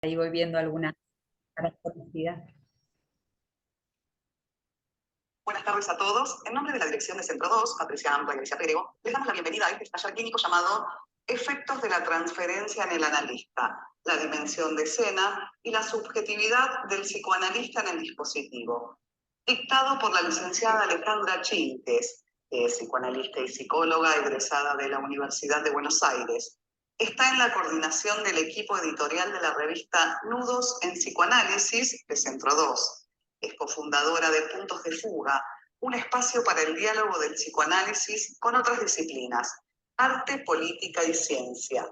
Ahí voy viendo algunas características. Buenas tardes a todos. En nombre de la dirección de Centro 2, Patricia Ampla y Alicia Perego, les damos la bienvenida a este taller clínico llamado Efectos de la transferencia en el analista, la dimensión de escena y la subjetividad del psicoanalista en el dispositivo. Dictado por la licenciada Alejandra Chinques, que es psicoanalista y psicóloga egresada de la Universidad de Buenos Aires. Está en la coordinación del equipo editorial de la revista Nudos en Psicoanálisis de Centro 2. Es cofundadora de Puntos de Fuga, un espacio para el diálogo del psicoanálisis con otras disciplinas, arte, política y ciencia.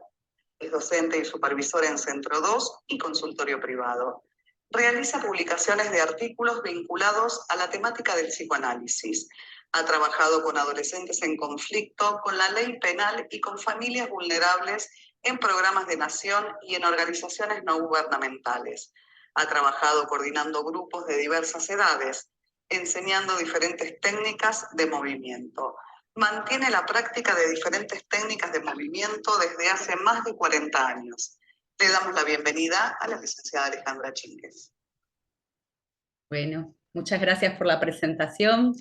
Es docente y supervisora en Centro 2 y consultorio privado. Realiza publicaciones de artículos vinculados a la temática del psicoanálisis. Ha trabajado con adolescentes en conflicto, con la ley penal y con familias vulnerables en programas de nación y en organizaciones no gubernamentales. Ha trabajado coordinando grupos de diversas edades, enseñando diferentes técnicas de movimiento. Mantiene la práctica de diferentes técnicas de movimiento desde hace más de 40 años. Le damos la bienvenida a la licenciada Alejandra Chinques. Bueno, muchas gracias por la presentación.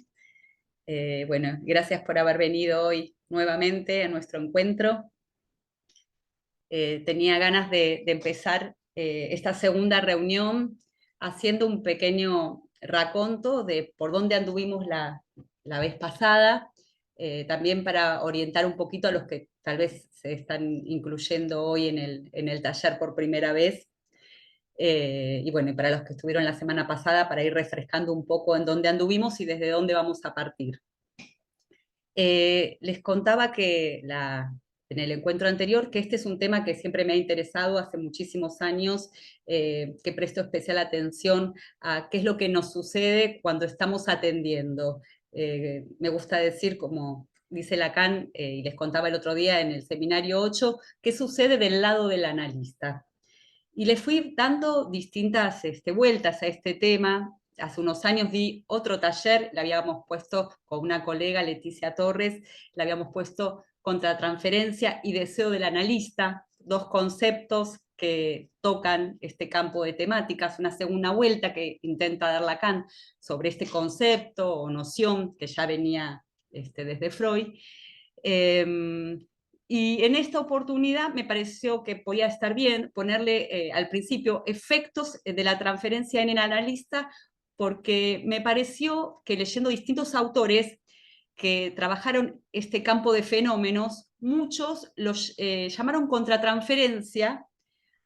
Bueno, gracias por haber venido hoy nuevamente a nuestro encuentro. Tenía ganas de empezar esta segunda reunión haciendo un pequeño raconto de por dónde anduvimos la vez pasada, también para orientar un poquito a los que tal vez se están incluyendo hoy en el taller por primera vez. Y bueno, y para los que estuvieron la semana pasada, para ir refrescando un poco en dónde anduvimos y desde dónde vamos a partir. Les contaba que en el encuentro anterior, que este es un tema que siempre me ha interesado hace muchísimos años, que presto especial atención a qué es lo que nos sucede cuando estamos atendiendo. Me gusta decir, como dice Lacan, y les contaba el otro día en el seminario 8, qué sucede del lado del analista. Y le fui dando distintas vueltas a este tema. Hace unos años di otro taller, le habíamos puesto con una colega, Leticia Torres, le habíamos puesto contratransferencia y deseo del analista, dos conceptos que tocan este campo de temáticas, una segunda vuelta que intenta dar Lacan sobre este concepto o noción que ya venía desde Freud. Y en esta oportunidad me pareció que podía estar bien ponerle al principio efectos de la transferencia en el analista, porque me pareció que leyendo distintos autores que trabajaron este campo de fenómenos, muchos los llamaron contratransferencia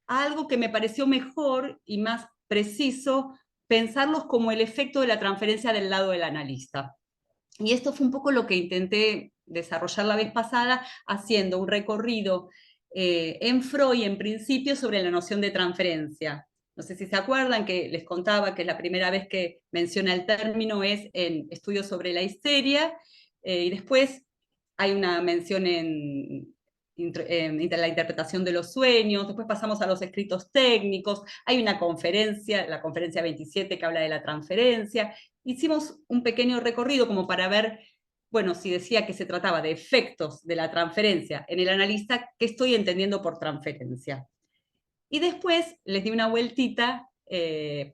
a algo que me pareció mejor y más preciso pensarlos como el efecto de la transferencia del lado del analista. Y esto fue un poco lo que intenté desarrollar la vez pasada, haciendo un recorrido en Freud, en principio, sobre la noción de transferencia. No sé si se acuerdan que les contaba que la primera vez que menciona el término es en Estudios sobre la histeria, y después hay una mención en la interpretación de los sueños, después pasamos a los escritos técnicos, hay una conferencia, la conferencia 27, que habla de la transferencia. Hicimos un pequeño recorrido como para ver, bueno, si decía que se trataba de efectos de la transferencia en el analista, ¿qué estoy entendiendo por transferencia? Y después les di una vueltita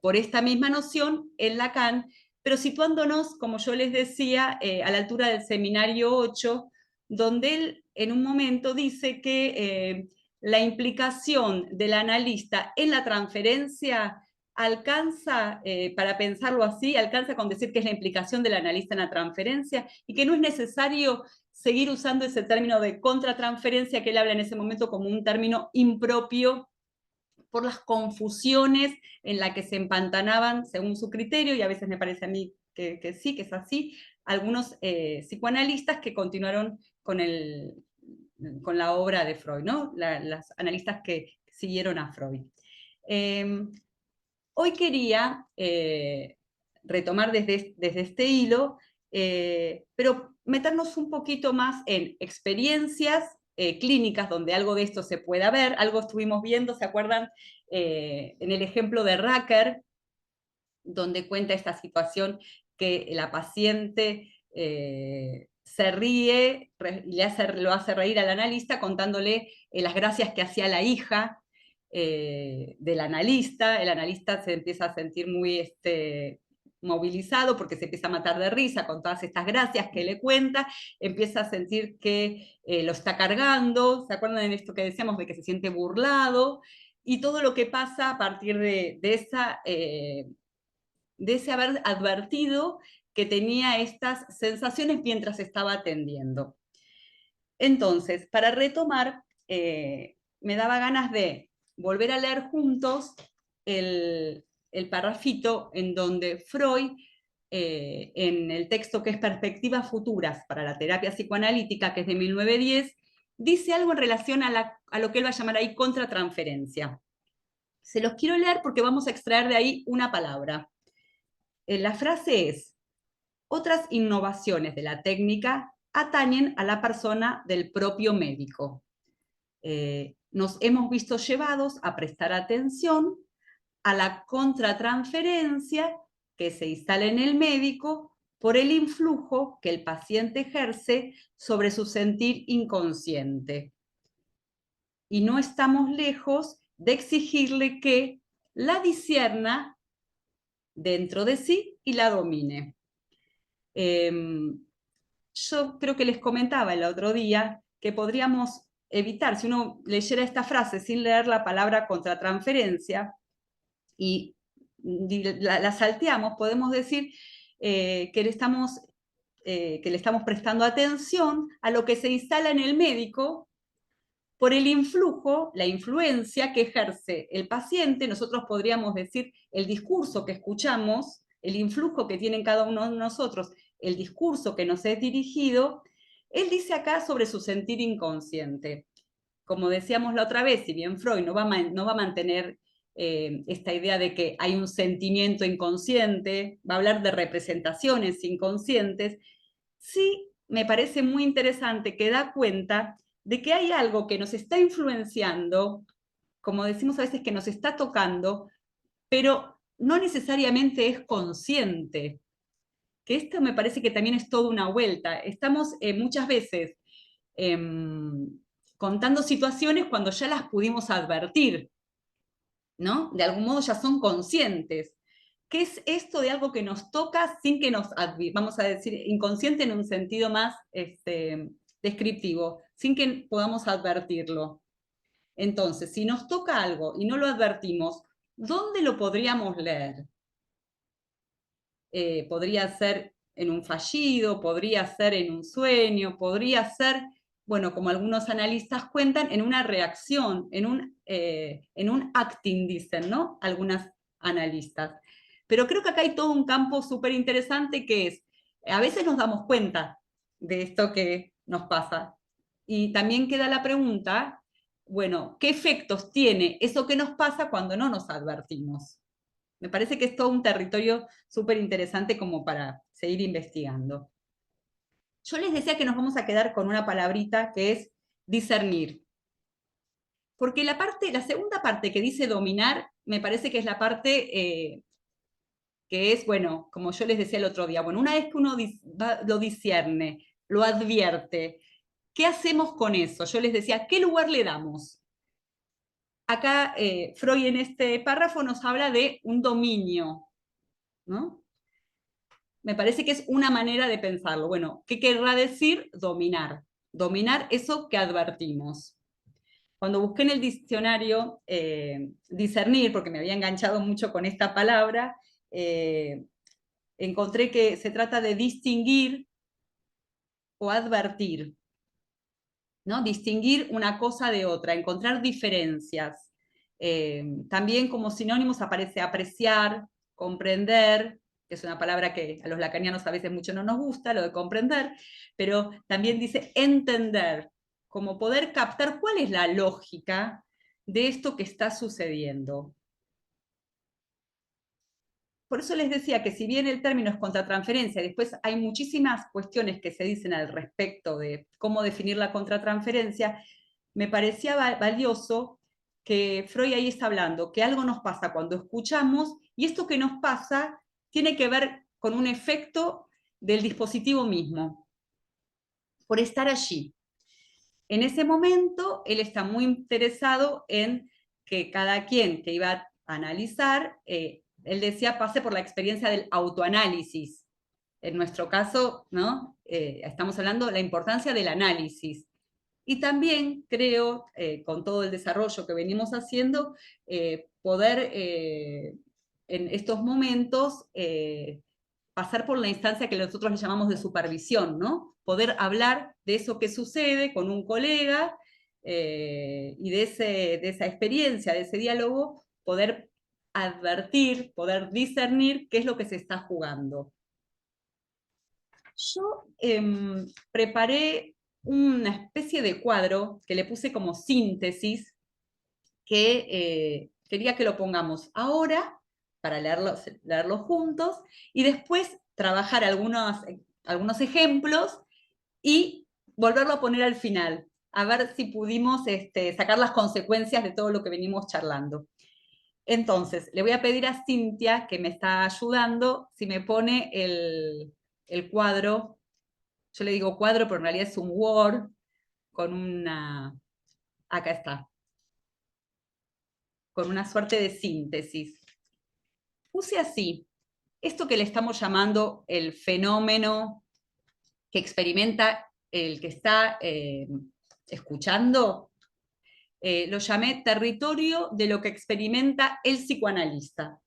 por esta misma noción en Lacan, pero situándonos, como yo les decía, a la altura del seminario 8, donde él en un momento dice que la implicación del analista en la transferencia alcanza, para pensarlo así, alcanza con decir que es la implicación del analista en la transferencia y que no es necesario seguir usando ese término de contratransferencia que él habla en ese momento como un término impropio por las confusiones en las que se empantanaban según su criterio, y a veces me parece a mí que sí, que es así, algunos psicoanalistas que continuaron con la obra de Freud, ¿no? Las analistas que siguieron a Freud. Hoy quería retomar desde este hilo, pero meternos un poquito más en experiencias clínicas donde algo de esto se pueda ver. Algo estuvimos viendo, ¿se acuerdan? En el ejemplo de Racker, donde cuenta esta situación que la paciente se ríe y lo hace reír al analista contándole las gracias que hacía la hija, del analista. El analista se empieza a sentir muy movilizado porque se empieza a matar de risa con todas estas gracias que le cuenta, empieza a sentir que lo está cargando, ¿se acuerdan de esto que decíamos de que se siente burlado? Y todo lo que pasa a partir de ese haber advertido que tenía estas sensaciones mientras estaba atendiendo. Entonces, para retomar, me daba ganas de volver a leer juntos el parrafito en donde Freud, en el texto que es Perspectivas Futuras para la Terapia Psicoanalítica, que es de 1910, dice algo en relación a lo que él va a llamar ahí contratransferencia. Se los quiero leer porque vamos a extraer de ahí una palabra. La frase es: otras innovaciones de la técnica atañen a la persona del propio médico. Nos hemos visto llevados a prestar atención a la contratransferencia que se instala en el médico por el influjo que el paciente ejerce sobre su sentir inconsciente. Y no estamos lejos de exigirle que la discierna dentro de sí y la domine. Yo creo que les comentaba el otro día que podríamos evitar, si uno leyera esta frase sin leer la palabra contratransferencia y la salteamos, podemos decir que le estamos prestando atención a lo que se instala en el médico por el influjo, la influencia que ejerce el paciente. Nosotros podríamos decir el discurso que escuchamos, el influjo que tiene en cada uno de nosotros, el discurso que nos es dirigido. Él dice acá sobre su sentir inconsciente. Como decíamos la otra vez, si bien Freud no va a mantener esta idea de que hay un sentimiento inconsciente, va a hablar de representaciones inconscientes, sí me parece muy interesante que da cuenta de que hay algo que nos está influenciando, como decimos a veces, que nos está tocando, pero no necesariamente es consciente. Que esto me parece que también es toda una vuelta. Estamos muchas veces contando situaciones cuando ya las pudimos advertir, ¿no? De algún modo ya son conscientes. ¿Qué es esto de algo que nos toca sin que nos vamos a decir, inconsciente en un sentido más descriptivo, sin que podamos advertirlo? Entonces, si nos toca algo y no lo advertimos, ¿dónde lo podríamos leer? Podría ser en un fallido, podría ser en un sueño, podría ser, bueno, como algunos analistas cuentan, en una reacción, en un acting, dicen, ¿no? Algunas analistas. Pero creo que acá hay todo un campo súper interesante que es, a veces nos damos cuenta de esto que nos pasa. Y también queda la pregunta, bueno, ¿qué efectos tiene eso que nos pasa cuando no nos advertimos? Me parece que es todo un territorio súper interesante como para seguir investigando. Yo les decía que nos vamos a quedar con una palabrita que es discernir. Porque la segunda parte que dice dominar, me parece que es la parte que es, bueno, como yo les decía el otro día, bueno, una vez que uno lo discierne, lo advierte, ¿qué hacemos con eso? Yo les decía, ¿qué lugar le damos? Acá Freud en este párrafo nos habla de un dominio, ¿no? Me parece que es una manera de pensarlo. Bueno, ¿qué querrá decir dominar? Dominar eso que advertimos. Cuando busqué en el diccionario discernir, porque me había enganchado mucho con esta palabra, encontré que se trata de distinguir o advertir, ¿no? Distinguir una cosa de otra, encontrar diferencias. También como sinónimos aparece apreciar, comprender, que es una palabra que a los lacanianos a veces mucho no nos gusta, lo de comprender, pero también dice entender, como poder captar cuál es la lógica de esto que está sucediendo. Por eso les decía que si bien el término es contratransferencia, después hay muchísimas cuestiones que se dicen al respecto de cómo definir la contratransferencia, me parecía valioso que Freud ahí está hablando, que algo nos pasa cuando escuchamos, y esto que nos pasa tiene que ver con un efecto del dispositivo mismo, por estar allí. En ese momento, él está muy interesado en que cada quien que iba a analizar, él decía, pase por la experiencia del autoanálisis. En nuestro caso, ¿no? Estamos hablando de la importancia del análisis. Y también creo, con todo el desarrollo que venimos haciendo, poder en estos momentos pasar por la instancia que nosotros le llamamos de supervisión, ¿no? Poder hablar de eso que sucede con un colega y de esa experiencia, de ese diálogo, poder advertir, poder discernir qué es lo que se está jugando. Yo preparé una especie de cuadro que le puse como síntesis, que quería que lo pongamos ahora para leerlo juntos y después trabajar algunos ejemplos y volverlo a poner al final, a ver si pudimos sacar las consecuencias de todo lo que venimos charlando. Entonces, le voy a pedir a Cintia, que me está ayudando, si me pone el cuadro. Yo le digo cuadro, pero en realidad es un Word con una... Acá está. Con una suerte de síntesis. Puse así, esto que le estamos llamando el fenómeno que experimenta el que está escuchando, lo llamé territorio de lo que experimenta el psicoanalista.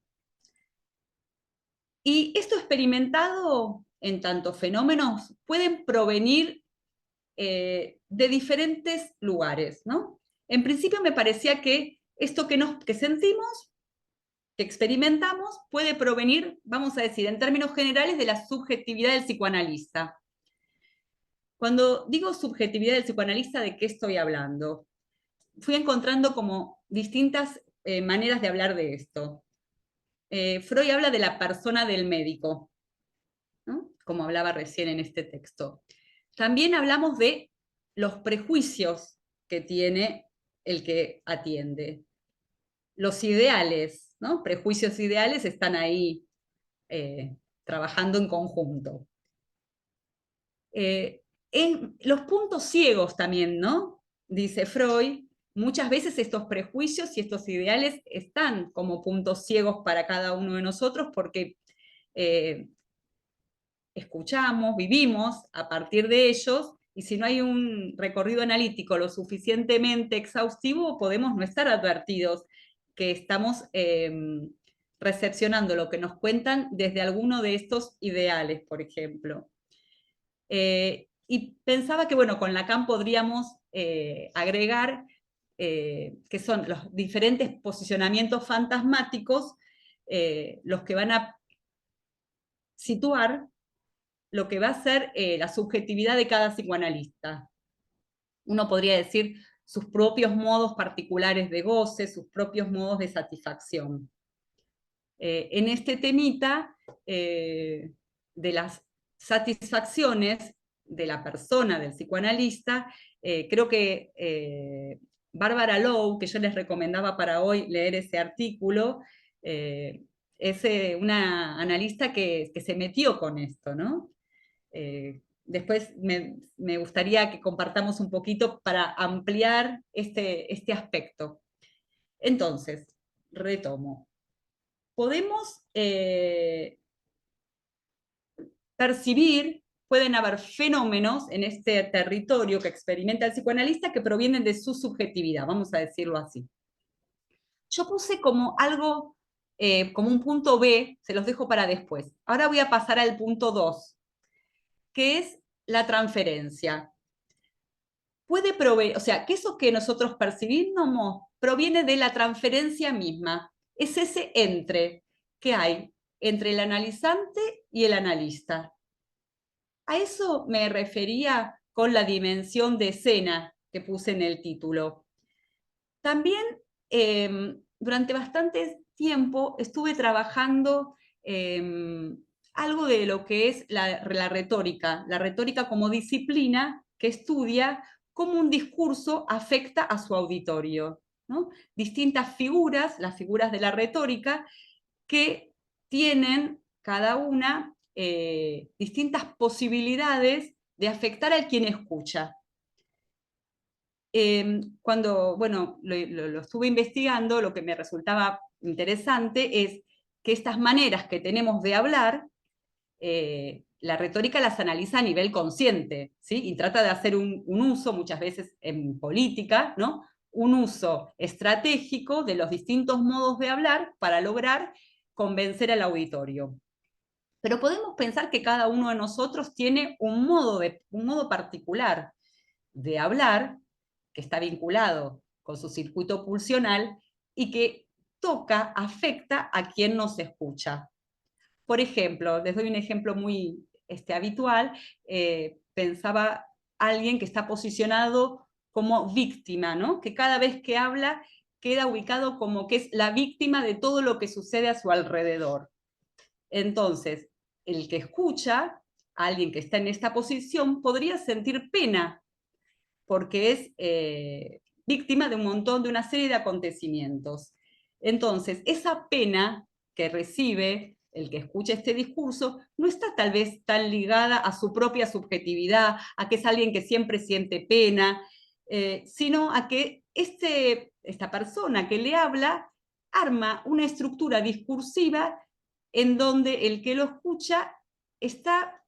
Y esto experimentado en tantos fenómenos pueden provenir de diferentes lugares, ¿no? En principio me parecía que esto que sentimos, que experimentamos, puede provenir, vamos a decir, en términos generales, de la subjetividad del psicoanalista. Cuando digo subjetividad del psicoanalista, ¿de qué estoy hablando? Fui encontrando como distintas maneras de hablar de esto. Freud habla de la persona del médico, ¿no? Como hablaba recién en este texto. También hablamos de los prejuicios que tiene el que atiende. Los ideales, ¿no? Prejuicios ideales están ahí trabajando en conjunto. En los puntos ciegos también, ¿no? Dice Freud, muchas veces estos prejuicios y estos ideales están como puntos ciegos para cada uno de nosotros porque escuchamos, vivimos a partir de ellos, y si no hay un recorrido analítico lo suficientemente exhaustivo, podemos no estar advertidos que estamos recepcionando lo que nos cuentan desde alguno de estos ideales, por ejemplo. Y pensaba que, bueno, con Lacan podríamos agregar que son los diferentes posicionamientos fantasmáticos los que van a situar lo que va a ser la subjetividad de cada psicoanalista. Uno podría decir sus propios modos particulares de goce, sus propios modos de satisfacción. En este temita de las satisfacciones de la persona, del psicoanalista, creo que Bárbara Low, que yo les recomendaba para hoy leer ese artículo, es una analista que se metió con esto, ¿no? Después me gustaría que compartamos un poquito para ampliar este aspecto. Entonces, retomo. Podemos percibir, pueden haber fenómenos en este territorio que experimenta el psicoanalista que provienen de su subjetividad, vamos a decirlo así. Yo puse como algo, como un punto B, se los dejo para después. Ahora voy a pasar al punto 2, que es la transferencia. Puede proveer, o sea, que eso que nosotros percibimos proviene de la transferencia misma. Es ese entre que hay entre el analizante y el analista. A eso me refería con la dimensión de escena que puse en el título. También durante bastante tiempo estuve trabajando algo de lo que es la retórica como disciplina que estudia cómo un discurso afecta a su auditorio, ¿no? Distintas figuras, las figuras de la retórica, que tienen cada una distintas posibilidades de afectar al quien escucha. Cuando, bueno, lo estuve investigando, lo que me resultaba interesante es que estas maneras que tenemos de hablar, la retórica las analiza a nivel consciente, ¿sí? Y trata de hacer un uso, muchas veces en política, ¿no? Un uso estratégico de los distintos modos de hablar para lograr convencer al auditorio. Pero podemos pensar que cada uno de nosotros tiene un modo particular de hablar que está vinculado con su circuito pulsional y que toca, afecta a quien nos escucha. Por ejemplo, les doy un ejemplo muy habitual, pensaba alguien que está posicionado como víctima, ¿no? Que cada vez que habla queda ubicado como que es la víctima de todo lo que sucede a su alrededor. Entonces, el que escucha a alguien que está en esta posición podría sentir pena porque es víctima de un montón, de una serie de acontecimientos. Entonces, esa pena que recibe el que escucha este discurso no está tal vez tan ligada a su propia subjetividad, a que es alguien que siempre siente pena, sino a que esta persona que le habla arma una estructura discursiva en donde el que lo escucha está,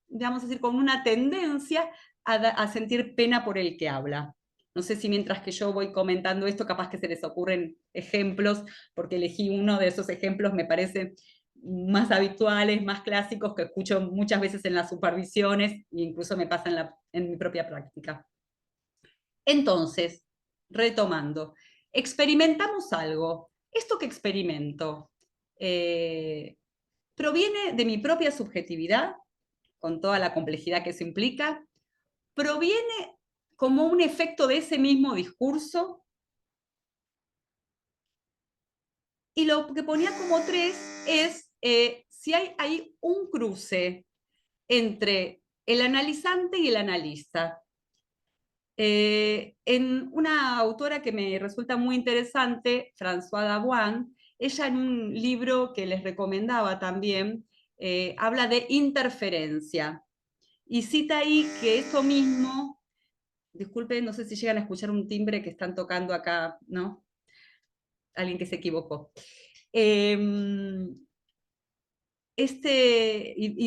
vamos a decir, con una tendencia a sentir pena por el que habla. No sé si mientras que yo voy comentando esto, capaz que se les ocurren ejemplos, porque elegí uno de esos ejemplos, me parece más habituales, más clásicos, que escucho muchas veces en las supervisiones e incluso me pasa en mi propia práctica. Entonces, retomando, experimentamos algo. Esto que experimento proviene de mi propia subjetividad, con toda la complejidad que eso implica, proviene como un efecto de ese mismo discurso, y lo que ponía como 3 es si hay un cruce entre el analizante y el analista. En una autora que me resulta muy interesante, Françoise Dabuan, ella en un libro que les recomendaba también, habla de interferencia, y cita ahí que esto mismo, disculpen, no sé si llegan a escuchar un timbre que están tocando acá, ¿no? Alguien que se equivocó. Y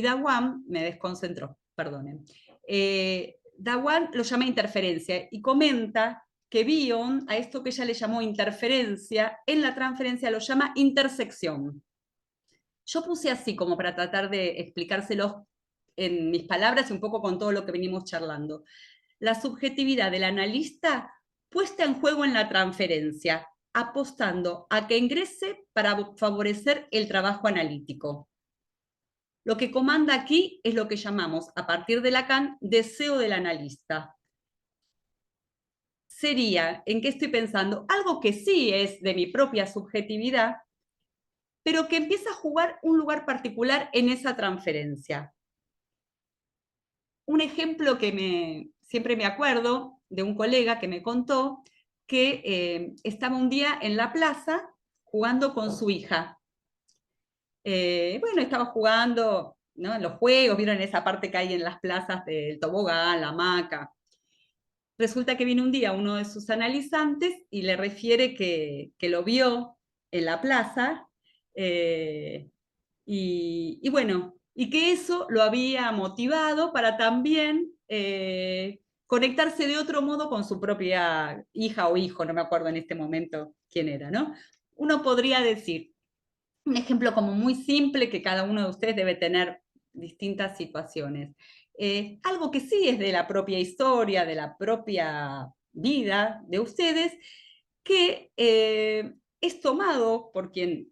Dawan me desconcentró, perdonen. Dawan lo llama interferencia y comenta que Bion, a esto que ella le llamó interferencia, en la transferencia lo llama intersección. Yo puse así como para tratar de explicárselo en mis palabras y un poco con todo lo que venimos charlando. La subjetividad del analista puesta en juego en la transferencia, apostando a que ingrese para favorecer el trabajo analítico. Lo que comanda aquí es lo que llamamos, a partir de Lacan, deseo del analista. Sería, ¿en qué estoy pensando? Algo que sí es de mi propia subjetividad, pero que empieza a jugar un lugar particular en esa transferencia. Un ejemplo que siempre me acuerdo de un colega que me contó que estaba un día en la plaza jugando con su hija. Bueno, estaba jugando, ¿no? En los juegos, vieron esa parte que hay en las plazas del tobogán, la hamaca. Resulta que viene un día uno de sus analizantes y le refiere que lo vio en la plaza, y bueno, y que eso lo había motivado para también conectarse de otro modo con su propia hija o hijo, no me acuerdo en este momento quién era, ¿no? Uno podría decir, un ejemplo como muy simple que cada uno de ustedes debe tener distintas situaciones. Algo que sí es de la propia historia, de la propia vida de ustedes, que es tomado por quien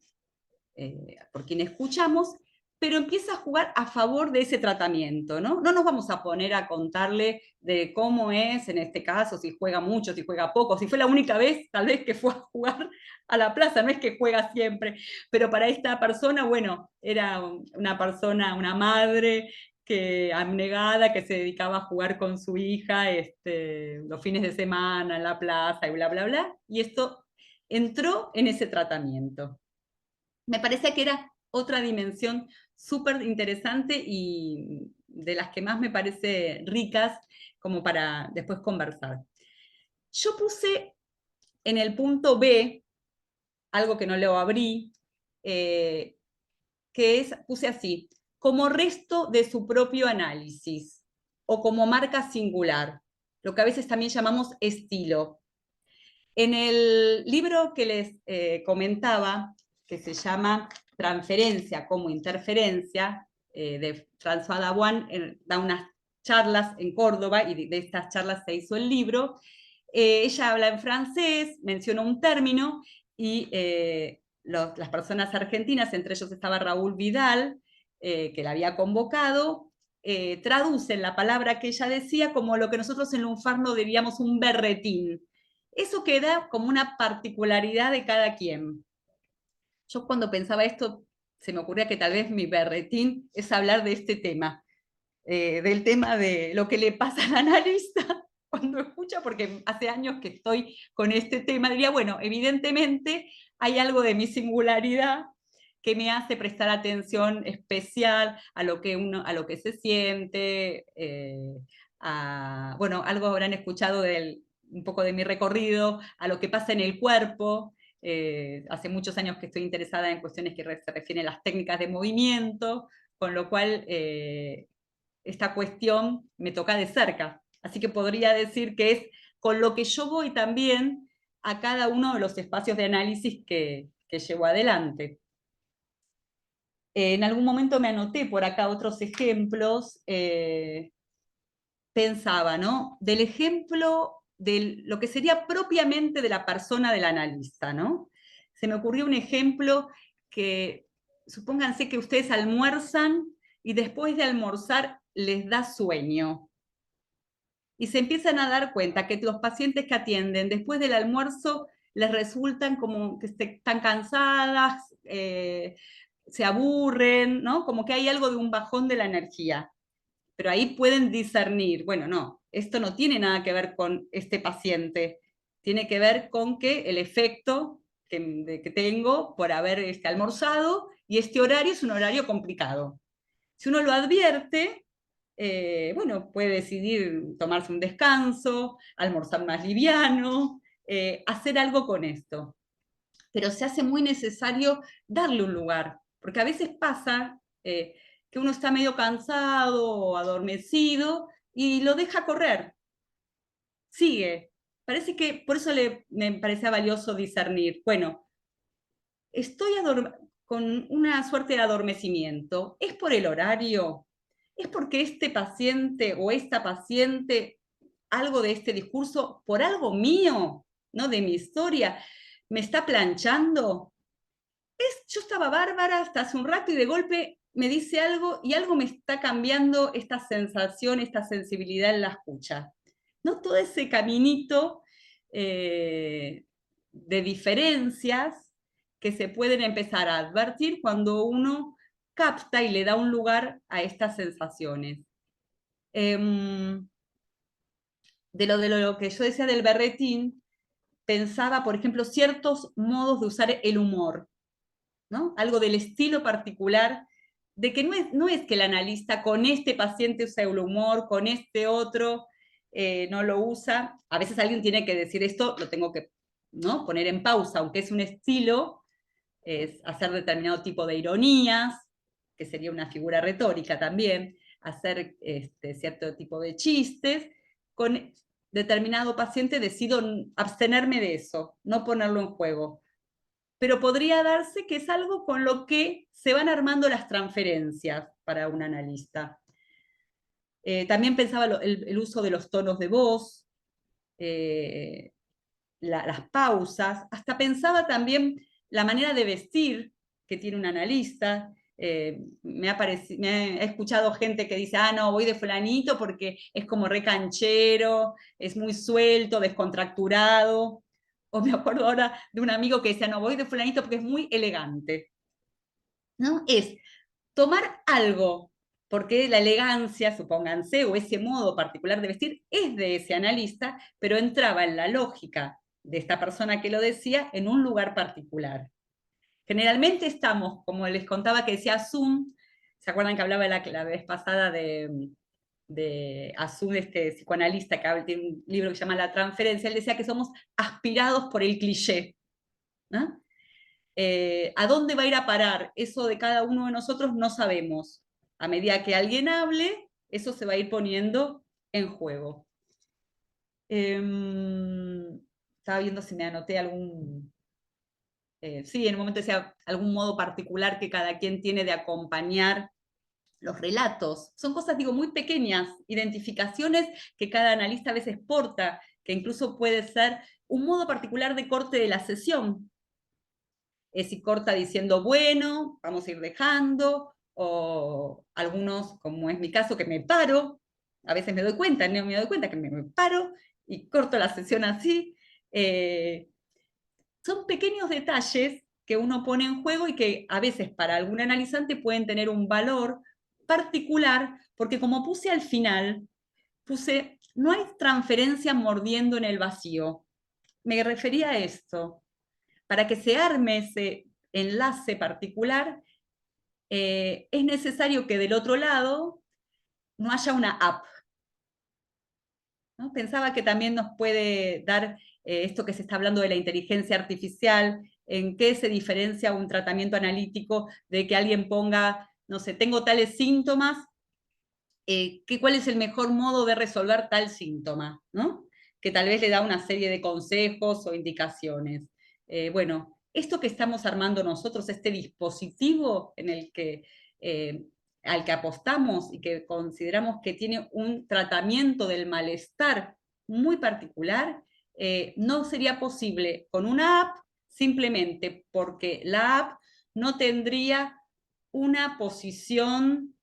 escuchamos, pero empieza a jugar a favor de ese tratamiento, ¿no? No nos vamos a poner a contarle de cómo es en este caso, si juega mucho, si juega poco, si fue la única vez tal vez que fue a jugar a la plaza, no es que juega siempre, pero para esta persona, bueno, era una persona, una madre que abnegada, que se dedicaba a jugar con su hija los fines de semana en la plaza y bla, bla, bla, y esto entró en ese tratamiento. Me parece que era otra dimensión súper interesante y de las que más me parece ricas como para después conversar. Yo puse en el punto B, algo que no lo abrí, puse así, como resto de su propio análisis, o como marca singular, lo que a veces también llamamos estilo. En el libro que les comentaba, que se llama Transferencia como Interferencia, de François Dawan, da unas charlas en Córdoba, y de estas charlas se hizo el libro. Ella habla en francés, menciona un término, y las personas argentinas, entre ellos estaba Raúl Vidal, que la había convocado, traducen la palabra que ella decía como lo que nosotros en lunfarno diríamos un berretín. Eso queda como una particularidad de cada quien. Yo cuando pensaba esto, se me ocurría que tal vez mi berretín es hablar de este tema, del tema de lo que le pasa al analista cuando escucha, porque hace años que estoy con este tema. Diría, bueno, evidentemente hay algo de mi singularidad que me hace prestar atención especial a lo que se siente, bueno, algo habrán escuchado un poco de mi recorrido, a lo que pasa en el cuerpo. Hace muchos años que estoy interesada en cuestiones que se refieren a las técnicas de movimiento, con lo cual esta cuestión me toca de cerca. Así que podría decir que es con lo que yo voy también a cada uno de los espacios de análisis que llevo adelante. En algún momento me anoté por acá otros ejemplos. Pensaba, ¿no? Del ejemplo de lo que sería propiamente de la persona del analista, ¿no? Se me ocurrió un ejemplo que, supónganse que ustedes almuerzan y después de almorzar les da sueño. Y se empiezan a dar cuenta que los pacientes que atienden después del almuerzo les resultan como que están cansadas, se aburren, ¿no? Como que hay algo de un bajón de la energía. Pero ahí pueden discernir, bueno, no, esto no tiene nada que ver con este paciente, tiene que ver con que el efecto que tengo por haber almorzado, y este horario es un horario complicado. Si uno lo advierte, bueno, puede decidir tomarse un descanso, almorzar más liviano, hacer algo con esto. Pero se hace muy necesario darle un lugar, porque a veces pasa que uno está medio cansado o adormecido y lo deja correr, sigue. Parece que por eso me parecía valioso discernir. Bueno, estoy con una suerte de adormecimiento. ¿Es por el horario? ¿Es porque este paciente o esta paciente, algo de este discurso, por algo mío, ¿no? De mi historia, me está planchando? Yo estaba bárbara hasta hace un rato y de golpe me dice algo y algo me está cambiando esta sensación, esta sensibilidad en la escucha. ¿No? Todo ese caminito de diferencias que se pueden empezar a advertir cuando uno capta y le da un lugar a estas sensaciones. De lo que yo decía del berretín, pensaba, por ejemplo, ciertos modos de usar el humor, ¿no? Algo del estilo particular, de que no es que el analista con este paciente usa el humor, con este otro no lo usa. A veces alguien tiene que decir esto, lo tengo que, ¿no? Poner en pausa, aunque es un estilo, es hacer determinado tipo de ironías, que sería una figura retórica también, hacer cierto tipo de chistes. Con determinado paciente decido abstenerme de eso, no ponerlo en juego. Pero podría darse que es algo con lo que se van armando las transferencias para un analista. También pensaba el uso de los tonos de voz, las pausas, hasta pensaba también la manera de vestir que tiene un analista. He escuchado gente que dice, no, voy de fulanito porque es como re canchero, es muy suelto, descontracturado. O me acuerdo ahora de un amigo que decía, no, voy de fulanito porque es muy elegante. ¿No? Es tomar algo, porque la elegancia, supónganse, o ese modo particular de vestir, es de ese analista, pero entraba en la lógica de esta persona que lo decía en un lugar particular. Generalmente estamos, como les contaba que decía Zoom, ¿se acuerdan que hablaba la vez pasada de de Asun, este psicoanalista que tiene un libro que se llama La transferencia, él decía que somos aspirados por el cliché, ¿no? ¿A dónde va a ir a parar eso de cada uno de nosotros? No sabemos. A medida que alguien hable, eso se va a ir poniendo en juego. Estaba viendo si me anoté algún... sí, en un momento decía algún modo particular que cada quien tiene de acompañar los relatos. Son cosas, digo, muy pequeñas, identificaciones que cada analista a veces porta, que incluso puede ser un modo particular de corte de la sesión. Si corta diciendo, bueno, vamos a ir dejando, o algunos, como es mi caso, que me paro, a veces me doy cuenta, no me doy cuenta que me paro y corto la sesión así. Son pequeños detalles que uno pone en juego y que a veces para algún analizante pueden tener un valor particular, porque como puse al final, puse, no hay transferencia mordiendo en el vacío. Me refería a esto. Para que se arme ese enlace particular, es necesario que del otro lado no haya una app, ¿no? Pensaba que también nos puede dar esto que se está hablando de la inteligencia artificial, en qué se diferencia un tratamiento analítico de que alguien ponga, no sé, tengo tales síntomas, cuál es el mejor modo de resolver tal síntoma, ¿no? Que tal vez le da una serie de consejos o indicaciones. Bueno, esto que estamos armando nosotros, este dispositivo en el que, al que apostamos y que consideramos que tiene un tratamiento del malestar muy particular, no sería posible con una app simplemente porque la app no tendría una posición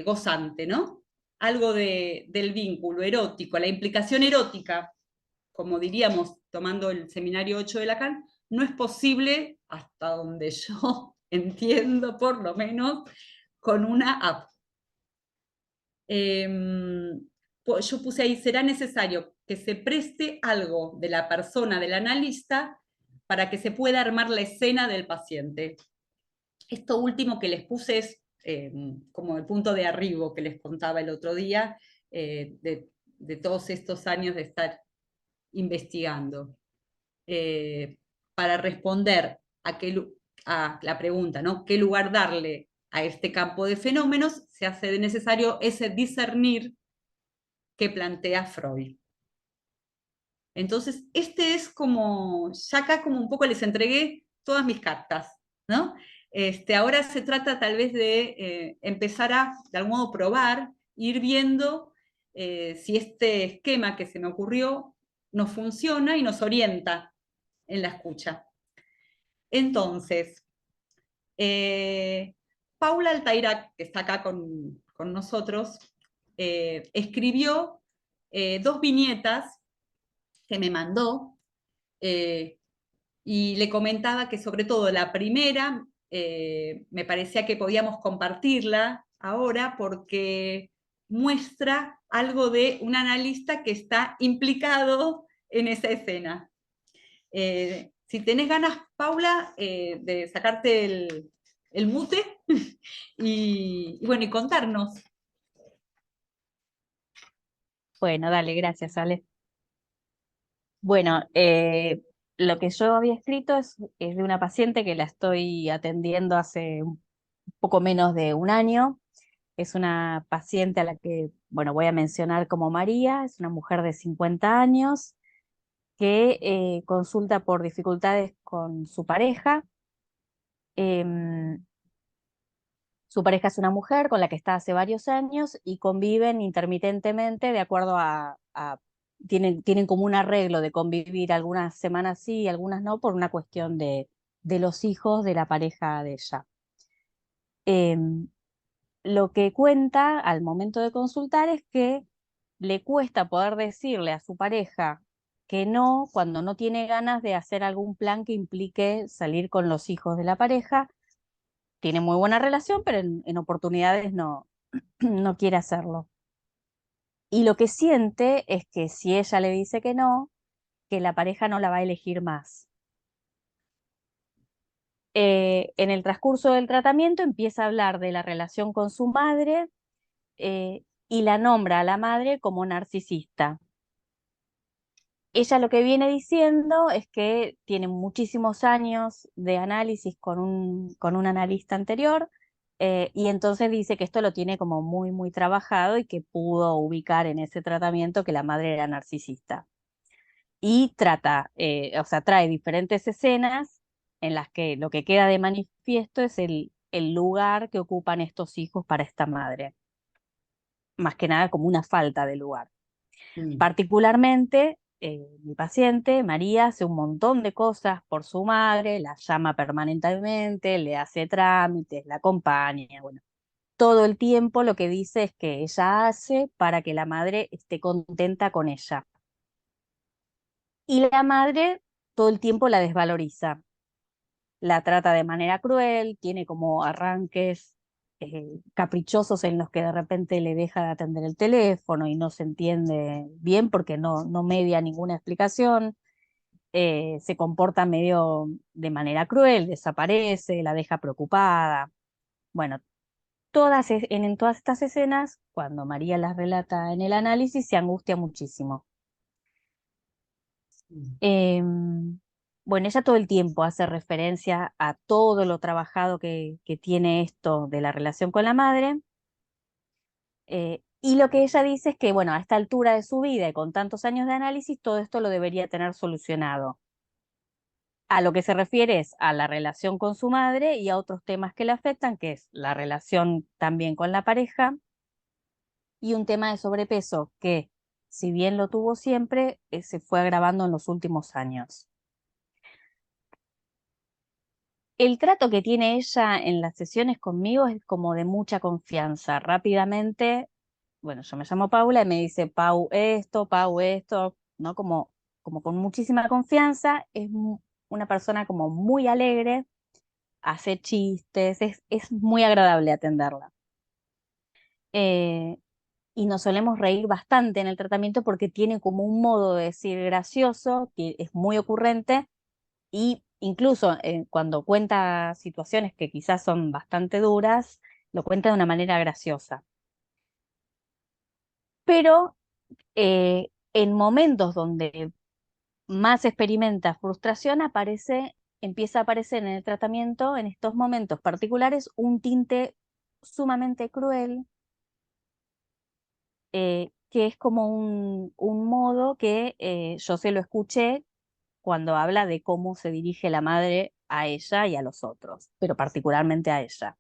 gozante, ¿no? Algo del vínculo erótico, la implicación erótica, como diríamos, tomando el seminario 8 de Lacan, no es posible, hasta donde yo entiendo por lo menos, con una app. Yo puse ahí, será necesario que se preste algo de la persona, del analista, para que se pueda armar la escena del paciente. Esto último que les puse es como el punto de arribo que les contaba el otro día, de todos estos años de estar investigando. Para responder a la pregunta, ¿no? ¿Qué lugar darle a este campo de fenómenos? Se hace necesario ese discernir que plantea Freud. Entonces, este es como, ya acá como un poco les entregué todas mis cartas, ¿no? Ahora se trata tal vez de empezar a, de algún modo, probar, ir viendo si este esquema que se me ocurrió nos funciona y nos orienta en la escucha. Entonces, Paula Altairac, que está acá con nosotros, escribió dos viñetas que me mandó, y le comentaba que sobre todo la primera me parecía que podíamos compartirla ahora porque muestra algo de un analista que está implicado en esa escena. Si tenés ganas, Paula, de sacarte el mute y bueno, y contarnos. Bueno, dale, gracias, Ale. Bueno, lo que yo había escrito es de una paciente que la estoy atendiendo hace un poco menos de un año. Es una paciente a la que, bueno, voy a mencionar como María, es una mujer de 50 años que consulta por dificultades con su pareja. Em, Su pareja es una mujer con la que está hace varios años y conviven intermitentemente de acuerdo tienen como un arreglo de convivir algunas semanas sí y algunas no por una cuestión de los hijos de la pareja de ella. Lo que cuenta al momento de consultar es que le cuesta poder decirle a su pareja que no cuando no tiene ganas de hacer algún plan que implique salir con los hijos de la pareja. Tiene muy buena relación, pero en oportunidades no, no quiere hacerlo. Y lo que siente es que si ella le dice que no, que la pareja no la va a elegir más. En el transcurso del tratamiento empieza a hablar de la relación con su madre y la nombra a la madre como narcisista. Ella lo que viene diciendo es que tiene muchísimos años de análisis con un analista anterior, y entonces dice que esto lo tiene como muy, muy trabajado y que pudo ubicar en ese tratamiento que la madre era narcisista. Y trata, o sea, trae diferentes escenas en las que lo que queda de manifiesto es el lugar que ocupan estos hijos para esta madre, más que nada como una falta de lugar. Particularmente, mi paciente, María, hace un montón de cosas por su madre, la llama permanentemente, le hace trámites, la acompaña, bueno, todo el tiempo lo que dice es que ella hace para que la madre esté contenta con ella. Y la madre todo el tiempo la desvaloriza, la trata de manera cruel, tiene como arranques caprichosos en los que de repente le deja de atender el teléfono y no se entiende bien porque no media ninguna explicación, se comporta medio de manera cruel, desaparece, la deja preocupada. Bueno, en todas estas escenas, cuando María las relata en el análisis, se angustia muchísimo. Bueno, ella todo el tiempo hace referencia a todo lo trabajado que tiene esto de la relación con la madre. Y lo que ella dice es que, bueno, a esta altura de su vida y con tantos años de análisis, todo esto lo debería tener solucionado. A lo que se refiere es a la relación con su madre y a otros temas que le afectan, que es la relación también con la pareja y un tema de sobrepeso que, si bien lo tuvo siempre, se fue agravando en los últimos años. El trato que tiene ella en las sesiones conmigo es como de mucha confianza. Rápidamente, bueno, yo me llamo Paula y me dice Pau esto, ¿no? Como con muchísima confianza. Es una persona como muy alegre, hace chistes, es muy agradable atenderla. Y nos solemos reír bastante en el tratamiento porque tiene como un modo de decir gracioso, que es muy ocurrente. Y incluso cuando cuenta situaciones que quizás son bastante duras, lo cuenta de una manera graciosa. Pero en momentos donde más experimenta frustración, empieza a aparecer en el tratamiento, en estos momentos particulares, un tinte sumamente cruel, que es como un modo que yo se lo escuché cuando habla de cómo se dirige la madre a ella y a los otros, pero particularmente a ella.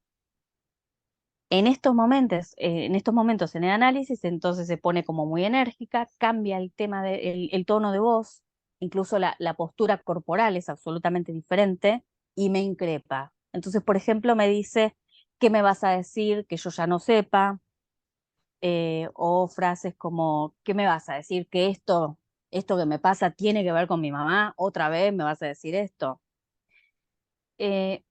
En estos momentos en el análisis, entonces se pone como muy enérgica, cambia el tema el tono de voz, incluso la postura corporal es absolutamente diferente y me increpa. Entonces, por ejemplo, me dice, ¿qué me vas a decir que yo ya no sepa? O frases como, ¿qué me vas a decir que esto que me pasa tiene que ver con mi mamá? ¿Otra vez me vas a decir esto? Eh,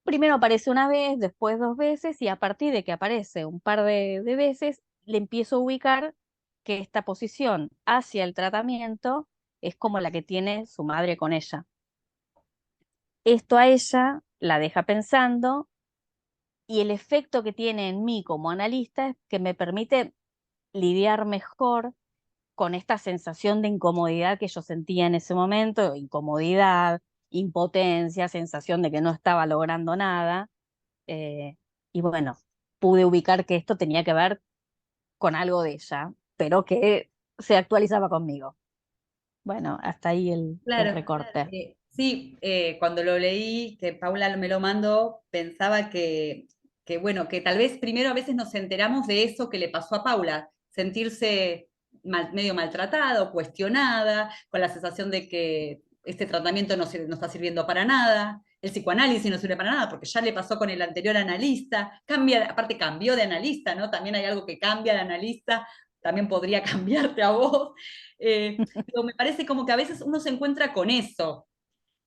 Primero aparece una vez, después dos veces, y a partir de que aparece un par de veces, le empiezo a ubicar que esta posición hacia el tratamiento es como la que tiene su madre con ella. Esto a ella la deja pensando y el efecto que tiene en mí como analista es que me permite lidiar mejor con esta sensación de incomodidad que yo sentía en ese momento, incomodidad, impotencia, sensación de que no estaba logrando nada. Eh, y bueno, pude ubicar que esto tenía que ver con algo de ella, pero que se actualizaba conmigo. Bueno, hasta ahí el Claro, recorte. sí, cuando lo leí, que Paula me lo mandó, pensaba bueno, que tal vez primero a veces nos enteramos de eso que le pasó a Paula, sentirse medio maltratada, cuestionada, con la sensación de que este tratamiento no está sirviendo para nada, el psicoanálisis no sirve para nada, porque ya le pasó con el anterior analista, aparte cambió de analista, ¿no? También hay algo que cambia de analista, también podría cambiarte a vos. Pero me parece como que a veces uno se encuentra con eso.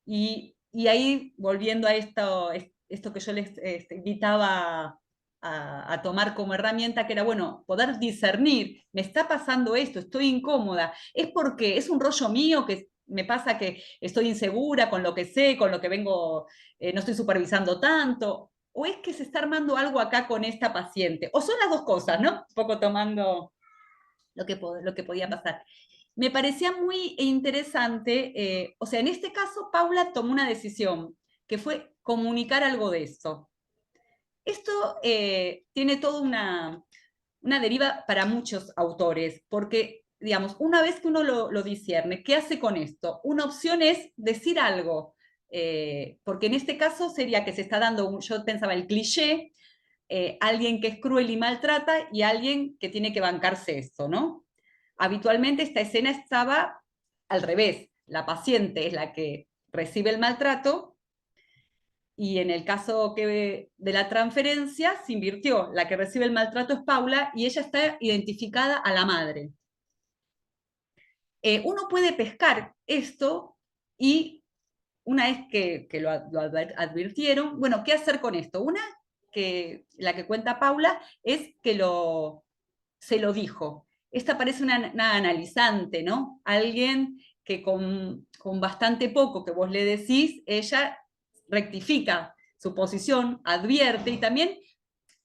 Y ahí, volviendo a esto que yo les invitaba a tomar como herramienta, que era, bueno, poder discernir, me está pasando esto, estoy incómoda, es porque es un rollo mío que me pasa que estoy insegura con lo que sé, con lo que vengo, no estoy supervisando tanto, ¿O es que se está armando algo acá con esta paciente? O son las dos cosas, ¿no? Un poco tomando lo que podía pasar. Me parecía muy interesante, o sea, en este caso Paula tomó una decisión, que fue comunicar algo de esto. Esto tiene toda una deriva para muchos autores, porque, digamos, una vez que uno lo discierne, ¿qué hace con esto? Una opción es decir algo, porque en este caso sería que se está dando, yo pensaba el cliché, alguien que es cruel y maltrata y alguien que tiene que bancarse esto, ¿no? Habitualmente esta escena estaba al revés, la paciente es la que recibe el maltrato y en el caso de la transferencia se invirtió, la que recibe el maltrato es Paula y ella está identificada a la madre. Uno puede pescar esto y una vez que lo advirtieron, bueno, ¿qué hacer con esto? Una, que la que cuenta Paula, es que se lo dijo. Esta parece una analizante, ¿no? Alguien que con bastante poco que vos le decís, ella rectifica su posición, advierte y también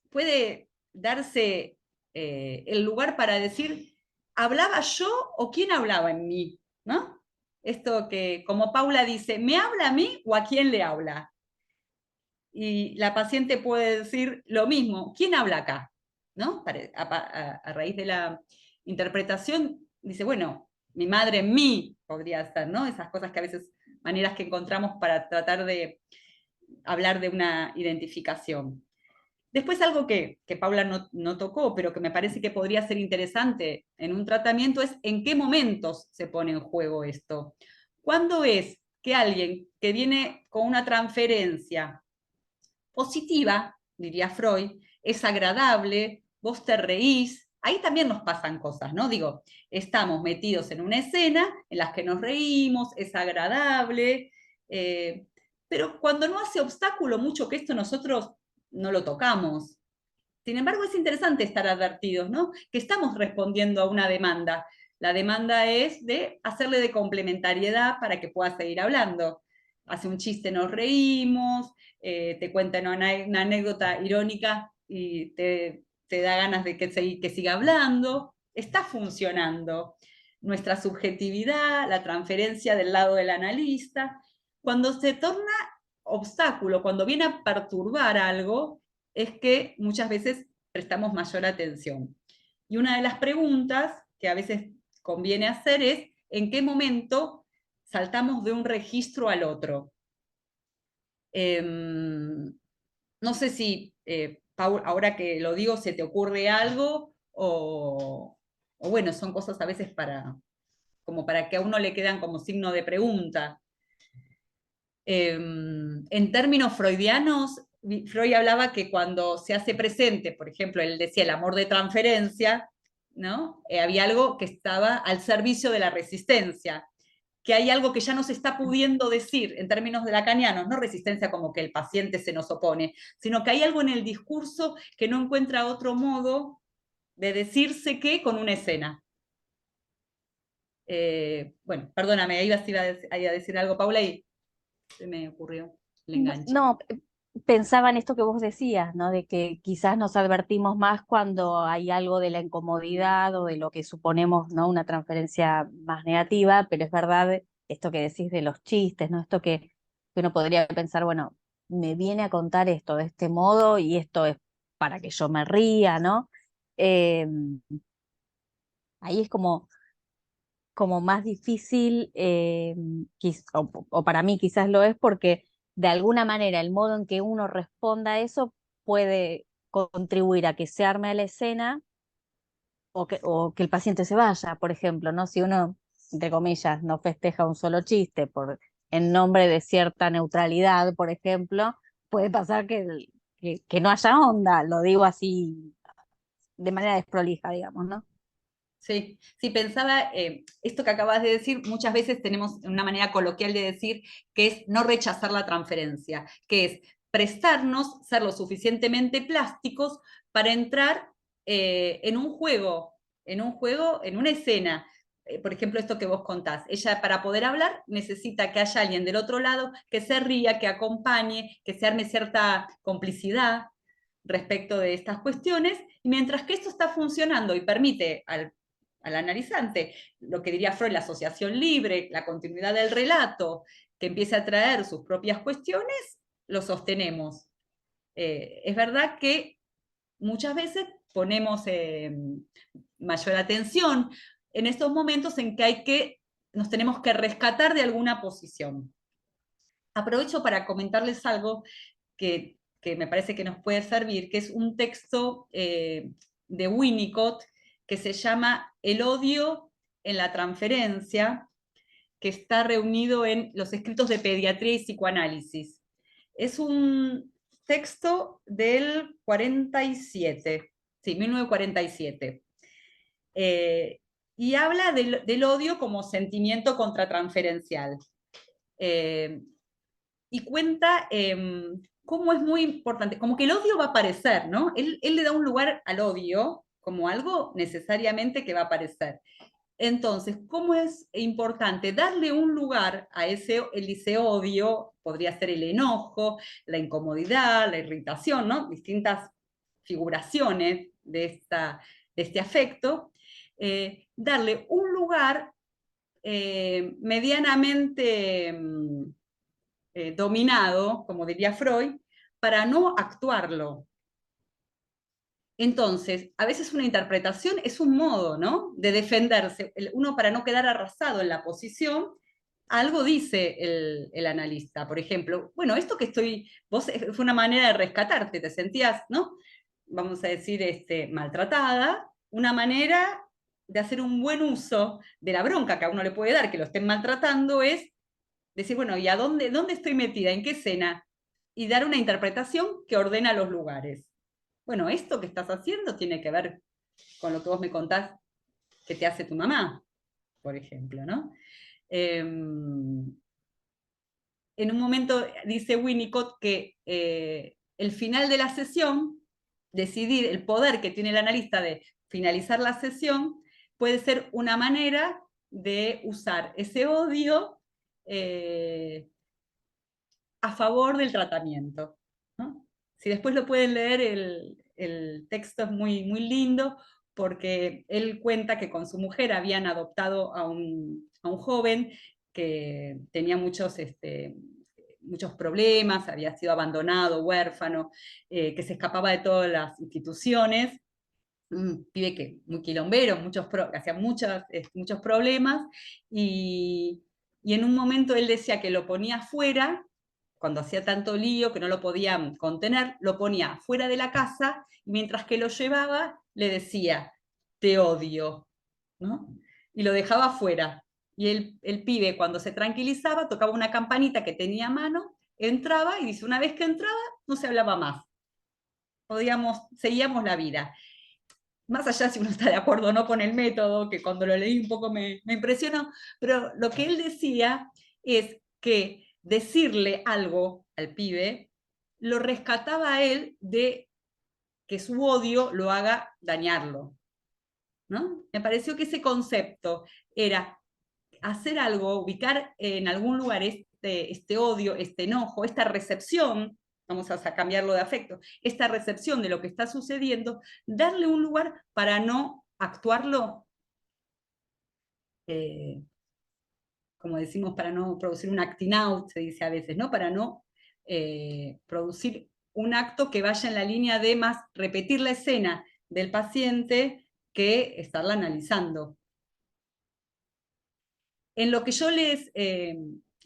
puede darse el lugar para decir, ¿hablaba yo o quién hablaba en mí? ¿No? Esto que, como Paula dice, ¿me habla a mí o a quién le habla? Y la paciente puede decir lo mismo, ¿quién habla acá? ¿No? A raíz de la interpretación, dice, bueno, mi madre en mí podría ser, ¿no? Esas cosas que a veces, maneras que encontramos para tratar de hablar de una identificación. Después algo que Paula no tocó, pero que me parece que podría ser interesante en un tratamiento es en qué momentos se pone en juego esto. ¿Cuándo es que alguien que viene con una transferencia positiva, diría Freud, es agradable, vos te reís, ahí también nos pasan cosas, ¿no? Digo, estamos metidos en una escena en la que nos reímos, es agradable, pero cuando no hace obstáculo mucho que esto nosotros no lo tocamos. Sin embargo, es interesante estar advertidos, ¿no? Que estamos respondiendo a una demanda. La demanda es de hacerle de complementariedad para que pueda seguir hablando. Hace un chiste, nos reímos, te cuenta una anécdota irónica y te da ganas de que siga hablando. Está funcionando. Nuestra subjetividad, la transferencia del lado del analista. Cuando se torna obstáculo, cuando viene a perturbar algo, es que muchas veces prestamos mayor atención. Y una de las preguntas que a veces conviene hacer es, ¿en qué momento saltamos de un registro al otro? No sé si, Paul, ahora que lo digo, se te ocurre algo o bueno, son cosas a veces como para que a uno le quedan como signo de pregunta. En términos freudianos, Freud hablaba que cuando se hace presente, por ejemplo, él decía el amor de transferencia, ¿no? Había algo que estaba al servicio de la resistencia, que hay algo que ya no se está pudiendo decir en términos de lacanianos, no resistencia como que el paciente se nos opone, sino que hay algo en el discurso que no encuentra otro modo de decirse que con una escena. Bueno, perdóname, ahí iba a decir algo, Paula, y se me ocurrió el enganche. No, pensaba en esto que vos decías, ¿no? De que quizás nos advertimos más cuando hay algo de la incomodidad o de lo que suponemos, ¿no? Una transferencia más negativa, pero es verdad esto que decís de los chistes, ¿no? Esto que uno podría pensar, bueno, me viene a contar esto de este modo y esto es para que yo me ría, ¿no? Eh, Ahí es como más difícil, o para mí quizás lo es, porque de alguna manera el modo en que uno responda a eso puede contribuir a que se arme la escena o que el paciente se vaya, por ejemplo, ¿no? Si uno, entre comillas, no festeja un solo chiste en nombre de cierta neutralidad, por ejemplo, puede pasar que no haya onda, lo digo así de manera desprolija, digamos, ¿no? Sí, sí, pensaba, esto que acabas de decir, muchas veces tenemos una manera coloquial de decir que es no rechazar la transferencia, que es prestarnos, ser lo suficientemente plásticos para entrar en un juego, en una escena. por ejemplo, esto que vos contás. Ella, para poder hablar, necesita que haya alguien del otro lado que se ría, que acompañe, que se arme cierta complicidad respecto de estas cuestiones, y mientras que esto está funcionando y permite al analizante, lo que diría Freud, la asociación libre, la continuidad del relato, que empiece a traer sus propias cuestiones, lo sostenemos. Es verdad que muchas veces ponemos mayor atención en estos momentos en que nos tenemos que rescatar de alguna posición. Aprovecho para comentarles algo que me parece que nos puede servir, que es un texto de Winnicott que se llama El odio en la transferencia, que está reunido en los escritos de pediatría y psicoanálisis. Es un texto del 47, sí, 1947. Y habla del odio como sentimiento contratransferencial. Y cuenta cómo es muy importante, como que el odio va a aparecer, ¿no? Él le da un lugar al odio como algo necesariamente que va a aparecer. Entonces, ¿cómo es importante darle un lugar a ese odio? Podría ser el enojo, la incomodidad, la irritación, ¿no? Distintas figuraciones de este afecto. Darle un lugar medianamente dominado, como diría Freud, para no actuarlo. Entonces, a veces una interpretación es un modo, ¿no?, de defenderse. Uno, para no quedar arrasado en la posición, algo dice el analista. Por ejemplo, bueno, esto que vos fue una manera de rescatarte, te sentías, ¿no?, vamos a decir, maltratada, una manera de hacer un buen uso de la bronca que a uno le puede dar, que lo estén maltratando, es decir, bueno, ¿y a dónde estoy metida? ¿En qué escena? Y dar una interpretación que ordena los lugares. Bueno, esto que estás haciendo tiene que ver con lo que vos me contás que te hace tu mamá, por ejemplo, ¿no? En un momento dice Winnicott que el final de la sesión, decidir el poder que tiene el analista de finalizar la sesión, puede ser una manera de usar ese odio a favor del tratamiento, ¿no? Si después lo pueden leer, el texto es muy, muy lindo, porque él cuenta que con su mujer habían adoptado a un joven que tenía muchos problemas, había sido abandonado, huérfano, que se escapaba de todas las instituciones, un pibe que muy quilombero, que hacía muchos problemas, y en un momento él decía que lo ponía afuera, cuando hacía tanto lío que no lo podían contener, lo ponía fuera de la casa, y mientras que lo llevaba, le decía, te odio, ¿no? Y lo dejaba afuera. Y el pibe, cuando se tranquilizaba, tocaba una campanita que tenía a mano, entraba, y dice, una vez que entraba, no se hablaba más. Seguíamos la vida. Más allá si uno está de acuerdo o no con el método, que cuando lo leí un poco me impresionó, pero lo que él decía es que decirle algo al pibe lo rescataba a él de que su odio lo haga dañarlo, ¿no? Me pareció que ese concepto era hacer algo, ubicar en algún lugar este odio, este enojo, esta recepción, vamos a cambiarlo de afecto, esta recepción de lo que está sucediendo, darle un lugar para no actuarlo, como decimos, para no producir un acting out, se dice a veces, ¿no? Para no producir un acto que vaya en la línea de más repetir la escena del paciente que estarla analizando. En lo que yo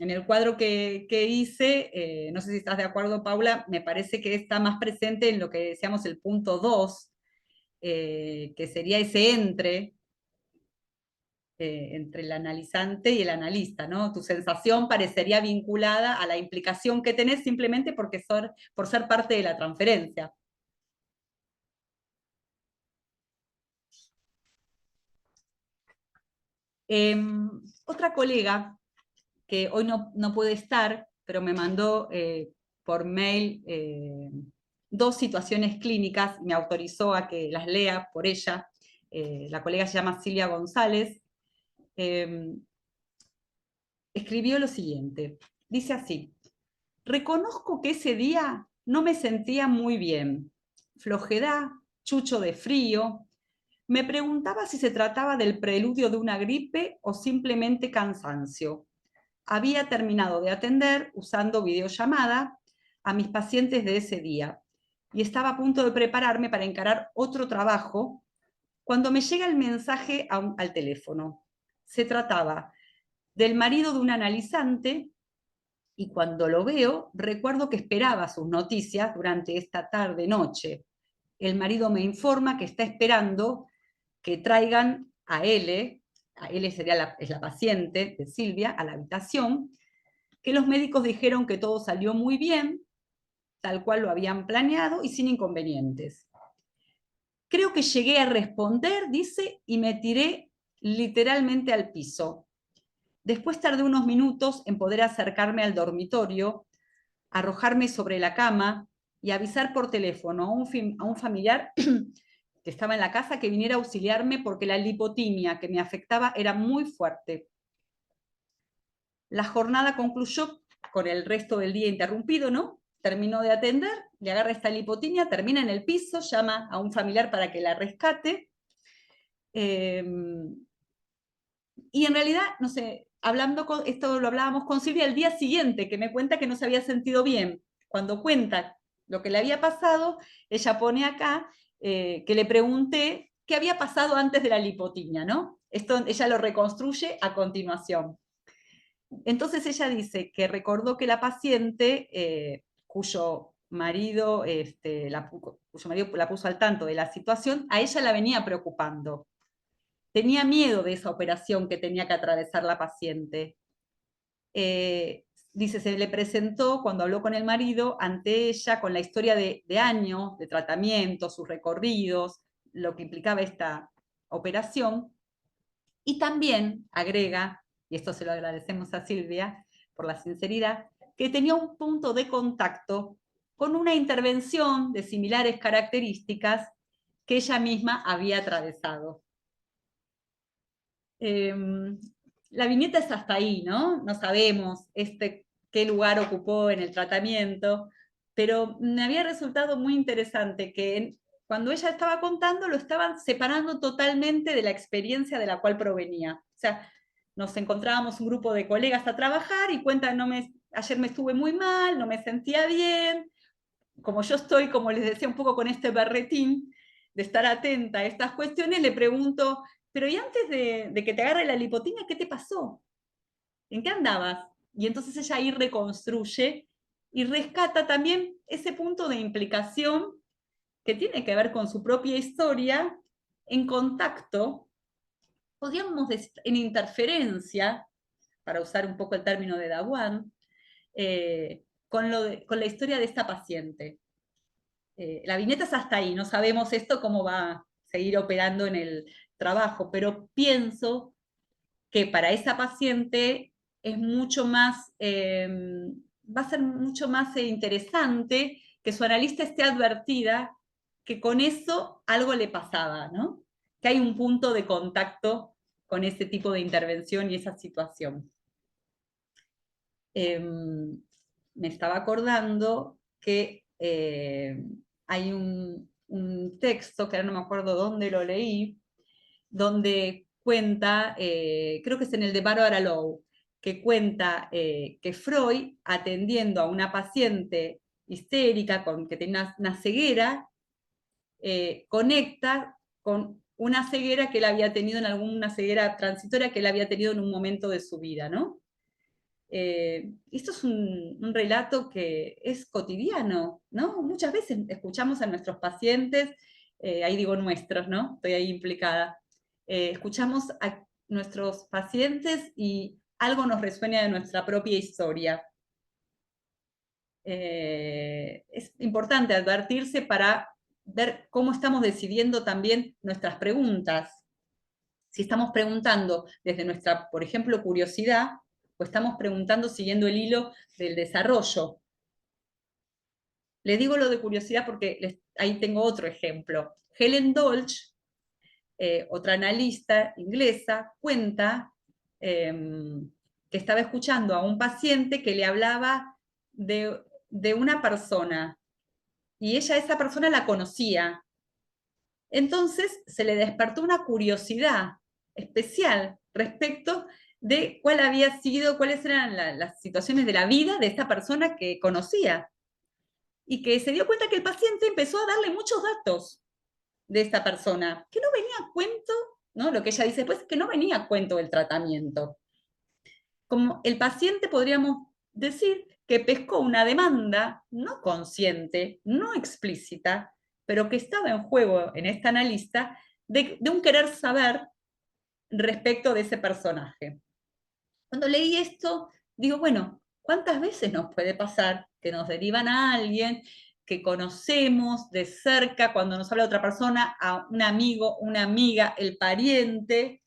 en el cuadro que hice, no sé si estás de acuerdo, Paula, me parece que está más presente en lo que decíamos el punto 2, que sería ese entre el analizante y el analista, ¿no? Tu sensación parecería vinculada a la implicación que tenés simplemente por ser parte de la transferencia. Otra colega que hoy no puede estar, pero me mandó por mail 2 situaciones clínicas, me autorizó a que las lea por ella. La colega se llama Silvia González. escribió lo siguiente. Dice así: reconozco que ese día no me sentía muy bien. Flojedad, chucho de frío. Me preguntaba si se trataba del preludio de una gripe o simplemente cansancio. Había terminado de atender, usando videollamada, a mis pacientes de ese día y estaba a punto de prepararme para encarar otro trabajo cuando me llega el mensaje al teléfono. Se trataba del marido de un analizante y cuando lo veo recuerdo que esperaba sus noticias durante esta tarde-noche. El marido me informa que está esperando que traigan a L sería es la paciente de Silvia, a la habitación, que los médicos dijeron que todo salió muy bien, tal cual lo habían planeado y sin inconvenientes. Creo que llegué a responder, dice, y me tiré literalmente al piso. Después tardé unos minutos en poder acercarme al dormitorio, arrojarme sobre la cama y avisar por teléfono a un familiar que estaba en la casa que viniera a auxiliarme porque la lipotimia que me afectaba era muy fuerte. La jornada concluyó con el resto del día interrumpido, ¿no? Terminó de atender, le agarra esta lipotimia, termina en el piso, llama a un familiar para que la rescate. Y en realidad, no sé, esto lo hablábamos con Silvia el día siguiente, que me cuenta que no se había sentido bien. Cuando cuenta lo que le había pasado, ella pone acá que le pregunté qué había pasado antes de la lipotimia, ¿no? Esto ella lo reconstruye a continuación. Entonces ella dice que recordó que la paciente, cuyo marido la puso al tanto de la situación, a ella la venía preocupando. Tenía miedo de esa operación que tenía que atravesar la paciente. Dice, se le presentó cuando habló con el marido ante ella con la historia de años de tratamiento, sus recorridos, lo que implicaba esta operación. Y también agrega, y esto se lo agradecemos a Silvia por la sinceridad, que tenía un punto de contacto con una intervención de similares características que ella misma había atravesado. La viñeta es hasta ahí, ¿no? No sabemos qué lugar ocupó en el tratamiento, pero me había resultado muy interesante que cuando ella estaba contando lo estaban separando totalmente de la experiencia de la cual provenía. O sea, nos encontrábamos un grupo de colegas a trabajar y cuentan, ayer me estuve muy mal, no me sentía bien, como yo estoy, como les decía, un poco con este berretín de estar atenta a estas cuestiones, le pregunto, pero ¿y antes de que te agarre la lipotimia, qué te pasó? ¿En qué andabas? Y entonces ella ahí reconstruye y rescata también ese punto de implicación que tiene que ver con su propia historia en contacto, podríamos decir, en interferencia, para usar un poco el término de Dawan, con la historia de esta paciente. La viñeta es hasta ahí, no sabemos esto cómo va a seguir operando en el trabajo, pero pienso que para esa paciente es mucho más, va a ser mucho más interesante que su analista esté advertida que con eso algo le pasaba, ¿no? Que hay un punto de contacto con ese tipo de intervención y esa situación. Me estaba acordando que hay un texto, que ahora no me acuerdo dónde lo leí, donde cuenta, creo que es en el de Barbara Lowe, que cuenta que Freud, atendiendo a una paciente histérica que tenía una ceguera, conecta con una ceguera que él había tenido una ceguera transitoria que él había tenido en un momento de su vida, ¿no? Esto es un relato que es cotidiano, ¿no? Muchas veces escuchamos a nuestros pacientes, ahí digo nuestros, ¿no? Estoy ahí implicada. Escuchamos a nuestros pacientes y algo nos resuena de nuestra propia historia. Es importante advertirse para ver cómo estamos decidiendo también nuestras preguntas. Si estamos preguntando desde nuestra, por ejemplo, curiosidad, o estamos preguntando siguiendo el hilo del desarrollo. Le digo lo de curiosidad porque ahí tengo otro ejemplo. Helen Dolch, otra analista inglesa, cuenta que estaba escuchando a un paciente que le hablaba de una persona, y esa persona la conocía. Entonces se le despertó una curiosidad especial respecto de cuáles eran las situaciones de la vida de esta persona que conocía. Y que se dio cuenta que el paciente empezó a darle muchos datos de esta persona, que no venía a cuento, ¿no? Lo que ella dice después, que no venía a cuento del tratamiento. Como el paciente, podríamos decir, que pescó una demanda no consciente, no explícita, pero que estaba en juego en esta analista, de un querer saber respecto de ese personaje. Cuando leí esto, digo, bueno, ¿cuántas veces nos puede pasar que nos derivan a alguien que conocemos de cerca, cuando nos habla otra persona, a un amigo, una amiga, el pariente,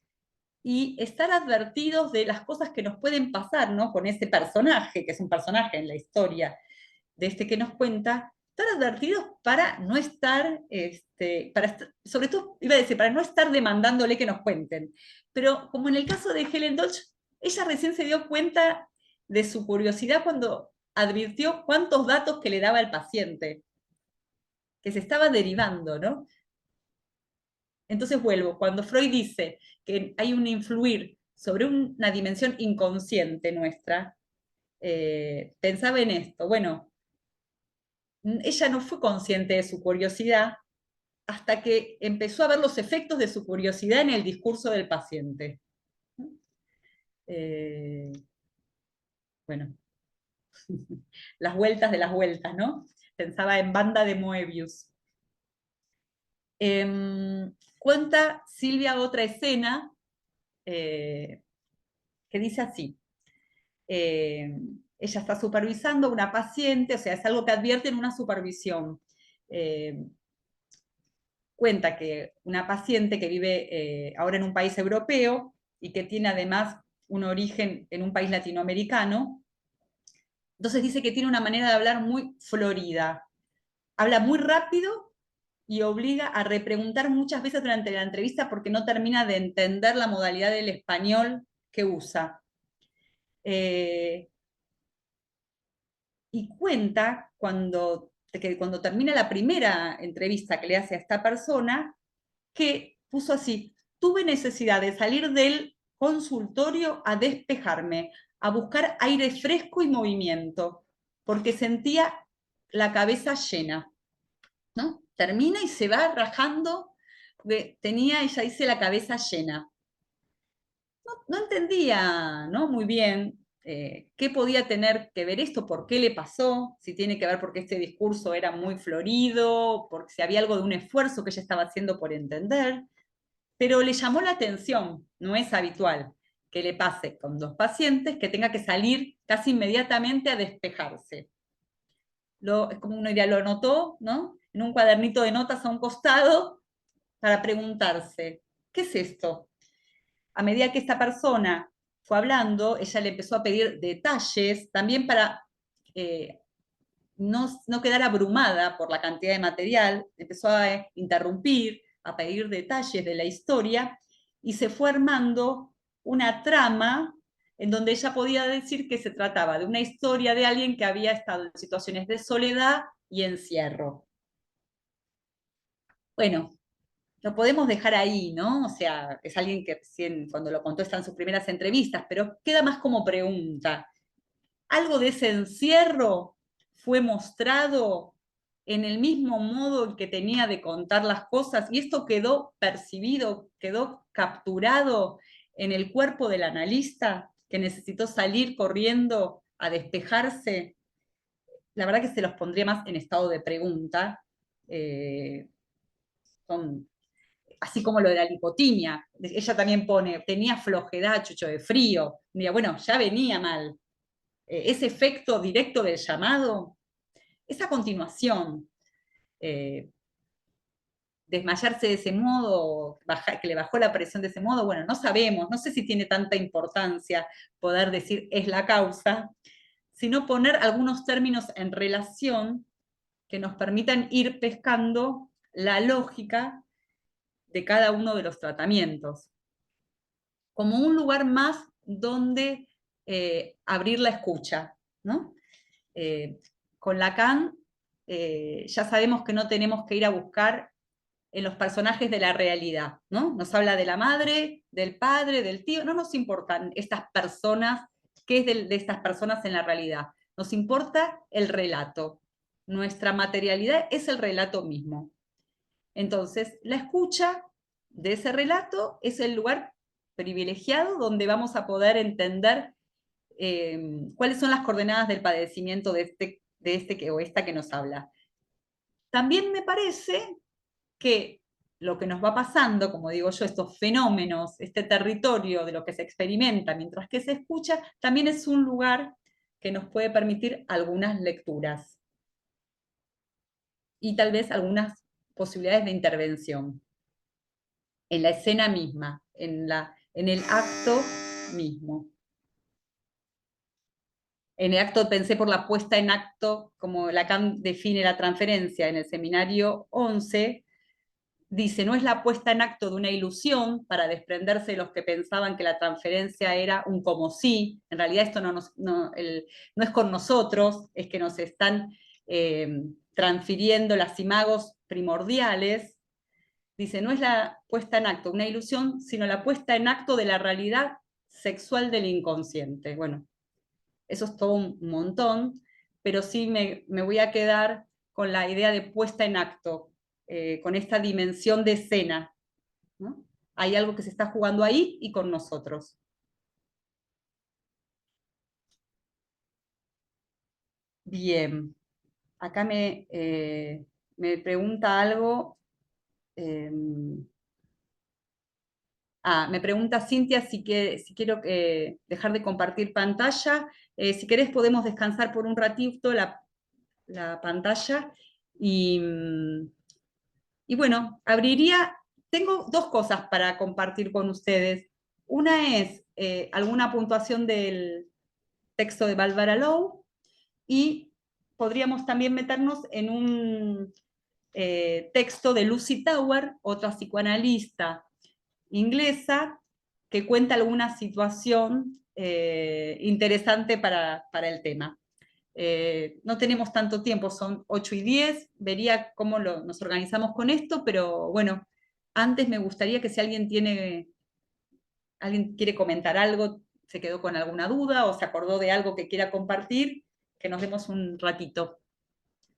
y estar advertidos de las cosas que nos pueden pasar, ¿no? Con ese personaje, que es un personaje en la historia de este que nos cuenta, estar advertidos para no estar, sobre todo, iba a decir, para no estar demandándole que nos cuenten. Pero como en el caso de Helen Dodge, ella recién se dio cuenta de su curiosidad cuando advirtió cuántos datos que le daba el paciente, que se estaba derivando, ¿no? Entonces vuelvo, cuando Freud dice que hay un influir sobre una dimensión inconsciente nuestra, pensaba en esto, bueno, ella no fue consciente de su curiosidad hasta que empezó a ver los efectos de su curiosidad en el discurso del paciente. Eh, bueno, las vueltas de las vueltas, ¿no? Pensaba en Banda de Moebius. Cuenta Silvia otra escena que dice así. Ella está supervisando a una paciente, o sea, es algo que advierte en una supervisión. Cuenta que una paciente que vive ahora en un país europeo y que tiene además un origen en un país latinoamericano, entonces dice que tiene una manera de hablar muy florida. Habla muy rápido y obliga a repreguntar muchas veces durante la entrevista porque no termina de entender la modalidad del español que usa. Y cuenta que cuando termina la primera entrevista que le hace a esta persona, que puso así: tuve necesidad de salir del consultorio a despejarme, a buscar aire fresco y movimiento, porque sentía la cabeza llena, ¿no? Termina y se va rajando, ella dice, la cabeza llena. No entendía, ¿no? Muy bien qué podía tener que ver esto, por qué le pasó, si tiene que ver porque este discurso era muy florido, porque si había algo de un esfuerzo que ella estaba haciendo por entender, pero le llamó la atención, no es habitual que le pase con dos pacientes que tenga que salir casi inmediatamente a despejarse. Es como uno diría, lo anotó, ¿no? En un cuadernito de notas a un costado para preguntarse, ¿qué es esto? A medida que esta persona fue hablando, ella le empezó a pedir detalles, también para no quedar abrumada por la cantidad de material, empezó a interrumpir, a pedir detalles de la historia, y se fue armando una trama en donde ella podía decir que se trataba de una historia de alguien que había estado en situaciones de soledad y encierro. Bueno, lo podemos dejar ahí, ¿no? O sea, es alguien que recién, cuando lo contó, está en sus primeras entrevistas, pero queda más como pregunta. ¿Algo de ese encierro fue mostrado en el mismo modo que tenía de contar las cosas? Y esto quedó percibido, quedó capturado en el cuerpo del analista, que necesitó salir corriendo a despejarse. La verdad que se los pondría más en estado de pregunta. Son así como lo de la lipotimia. Ella también pone, tenía flojedad, chucho de frío. Diga, bueno, ya venía mal. Ese efecto directo del llamado, esa continuación, desmayarse de ese modo, que le bajó la presión de ese modo, bueno, no sabemos, no sé si tiene tanta importancia poder decir es la causa, sino poner algunos términos en relación que nos permitan ir pescando la lógica de cada uno de los tratamientos, como un lugar más dónde abrir la escucha, ¿no? Con Lacan ya sabemos que no tenemos que ir a buscar en los personajes de la realidad, ¿no? Nos habla de la madre, del padre, del tío, no nos importan estas personas, qué es de estas personas en la realidad. Nos importa el relato. Nuestra materialidad es el relato mismo. Entonces, la escucha de ese relato es el lugar privilegiado donde vamos a poder entender cuáles son las coordenadas del padecimiento de este o esta que nos habla. También me parece que lo que nos va pasando, como digo yo, estos fenómenos, este territorio de lo que se experimenta mientras que se escucha, también es un lugar que nos puede permitir algunas lecturas y tal vez algunas posibilidades de intervención en la escena misma, en el acto mismo. En el acto pensé por la puesta en acto, como Lacan define la transferencia en el seminario 11, dice, no es la puesta en acto de una ilusión para desprenderse de los que pensaban que la transferencia era un como sí, en realidad esto no es con nosotros, es que nos están transfiriendo las imagos primordiales. Dice, no es la puesta en acto de una ilusión, sino la puesta en acto de la realidad sexual del inconsciente. Bueno, eso es todo un montón, pero sí me voy a quedar con la idea de puesta en acto, con esta dimensión de escena, ¿no? Hay algo que se está jugando ahí y con nosotros. Bien, acá me pregunta algo. Me pregunta Cintia si quiero dejar de compartir pantalla. Si querés podemos descansar por un ratito la pantalla y bueno, tengo dos cosas para compartir con ustedes. Una es alguna puntuación del texto de Barbara Lowe y podríamos también meternos en un texto de Lucy Tower, otra psicoanalista inglesa, que cuenta alguna situación interesante para el tema. No tenemos tanto tiempo, son 8:10, vería cómo nos organizamos con esto, pero bueno, antes me gustaría que si alguien quiere comentar algo, se quedó con alguna duda o se acordó de algo que quiera compartir, que nos demos un ratito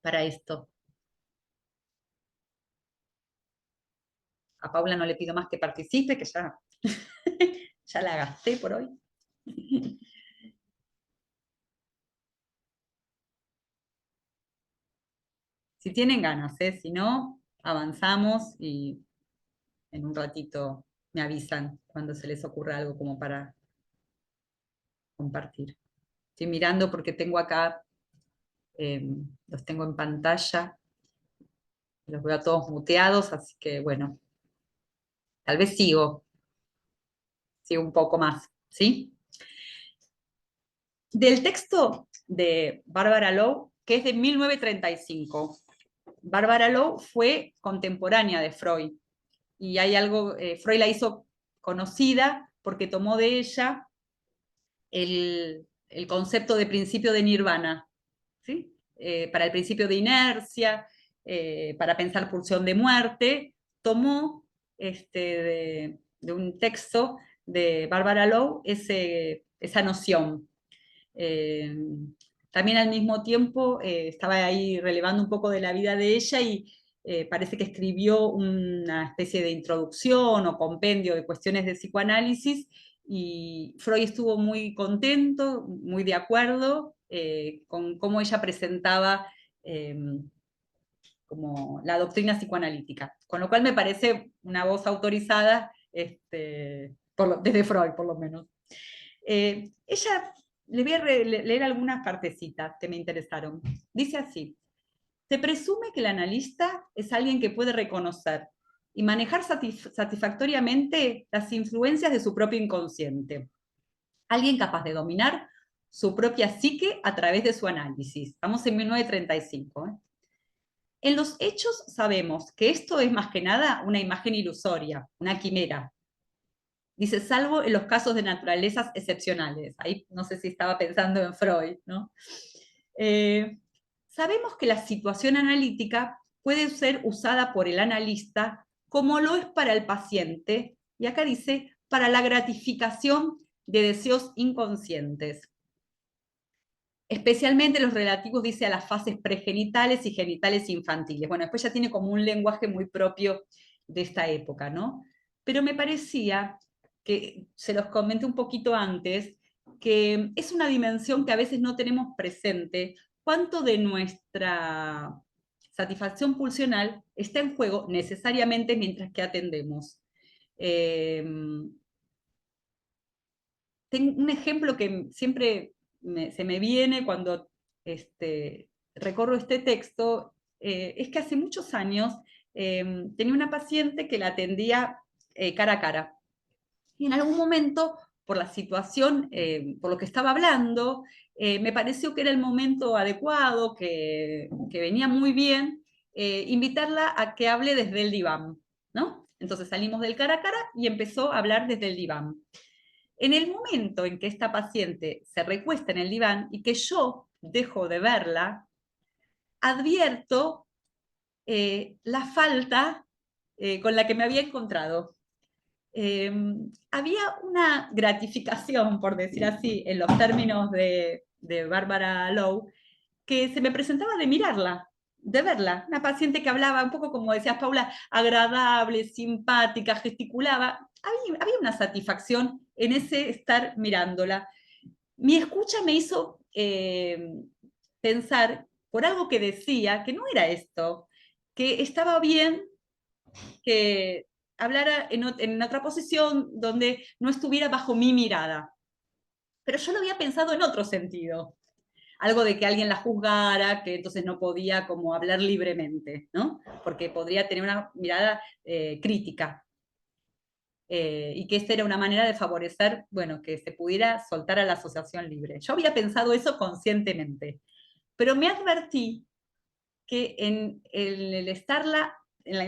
para esto. A Paula no le pido más que participe, que ya, ya la gasté por hoy. Si tienen ganas, si no, avanzamos y en un ratito me avisan cuando se les ocurra algo como para compartir. Estoy mirando porque tengo acá, los tengo en pantalla, los veo a todos muteados, así que bueno, tal vez sigo un poco más, ¿sí? Del texto de Barbara Lowe, que es de 1935. Barbara Lowe fue contemporánea de Freud, y hay algo, Freud la hizo conocida porque tomó de ella el concepto de principio de nirvana, ¿sí? Para el principio de inercia, para pensar pulsión de muerte, tomó de un texto de Barbara Lowe esa noción. También al mismo tiempo estaba ahí relevando un poco de la vida de ella y parece que escribió una especie de introducción o compendio de cuestiones de psicoanálisis y Freud estuvo muy contento, muy de acuerdo con cómo ella presentaba como la doctrina psicoanalítica, con lo cual me parece una voz autorizada desde Freud por lo menos. Ella, le voy a leer algunas partecitas que me interesaron. Dice así: se presume que el analista es alguien que puede reconocer y manejar satisfactoriamente las influencias de su propio inconsciente. Alguien capaz de dominar su propia psique a través de su análisis. Estamos en 1935. En los hechos sabemos que esto es más que nada una imagen ilusoria, una quimera. Dice, salvo en los casos de naturalezas excepcionales. Ahí no sé si estaba pensando en Freud, ¿no? Sabemos que la situación analítica puede ser usada por el analista como lo es para el paciente, y acá dice, para la gratificación de deseos inconscientes. Especialmente los relativos, dice, a las fases pregenitales y genitales infantiles. Bueno, después ya tiene como un lenguaje muy propio de esta época, ¿no? Pero me parecía que, se los comenté un poquito antes, que es una dimensión que a veces no tenemos presente, cuánto de nuestra satisfacción pulsional está en juego necesariamente mientras que atendemos. Tengo un ejemplo que siempre se me viene cuando recorro este texto, es que hace muchos años tenía una paciente que la atendía cara a cara. Y en algún momento, por la situación, por lo que estaba hablando, me pareció que era el momento adecuado, que venía muy bien, invitarla a que hable desde el diván, ¿no? Entonces salimos del cara a cara y empezó a hablar desde el diván. En el momento en que esta paciente se recuesta en el diván y que yo dejo de verla, advierto la falta con la que me había encontrado. Había una gratificación, por decir así, en los términos de Bárbara Lowe, que se me presentaba de mirarla, de verla. Una paciente que hablaba un poco, como decías, Paula, agradable, simpática, gesticulaba. Había una satisfacción en ese estar mirándola. Mi escucha me hizo pensar, por algo que decía, que no era esto, que estaba bien que hablara en otra posición donde no estuviera bajo mi mirada. Pero yo lo había pensado en otro sentido. Algo de que alguien la juzgara, que entonces no podía como hablar libremente, ¿no? Porque podría tener una mirada crítica. Y que esta era una manera de favorecer, bueno, que se pudiera soltar a la asociación libre. Yo había pensado eso conscientemente, pero me advertí que en el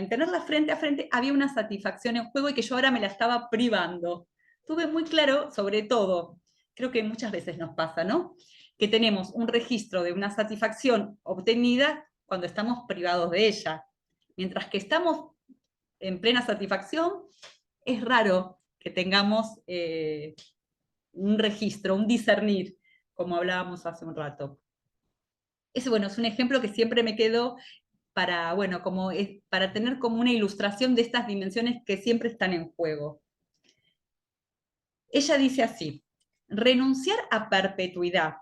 tenerla frente a frente había una satisfacción en juego y que yo ahora me la estaba privando. Tuve muy claro, sobre todo, creo que muchas veces nos pasa, ¿no? Que tenemos un registro de una satisfacción obtenida cuando estamos privados de ella. Mientras que estamos en plena satisfacción, es raro que tengamos un registro, un discernir, como hablábamos hace un rato. Ese, bueno, es un ejemplo que siempre me quedó para, bueno, para tener como una ilustración de estas dimensiones que siempre están en juego. Ella dice así, renunciar a perpetuidad,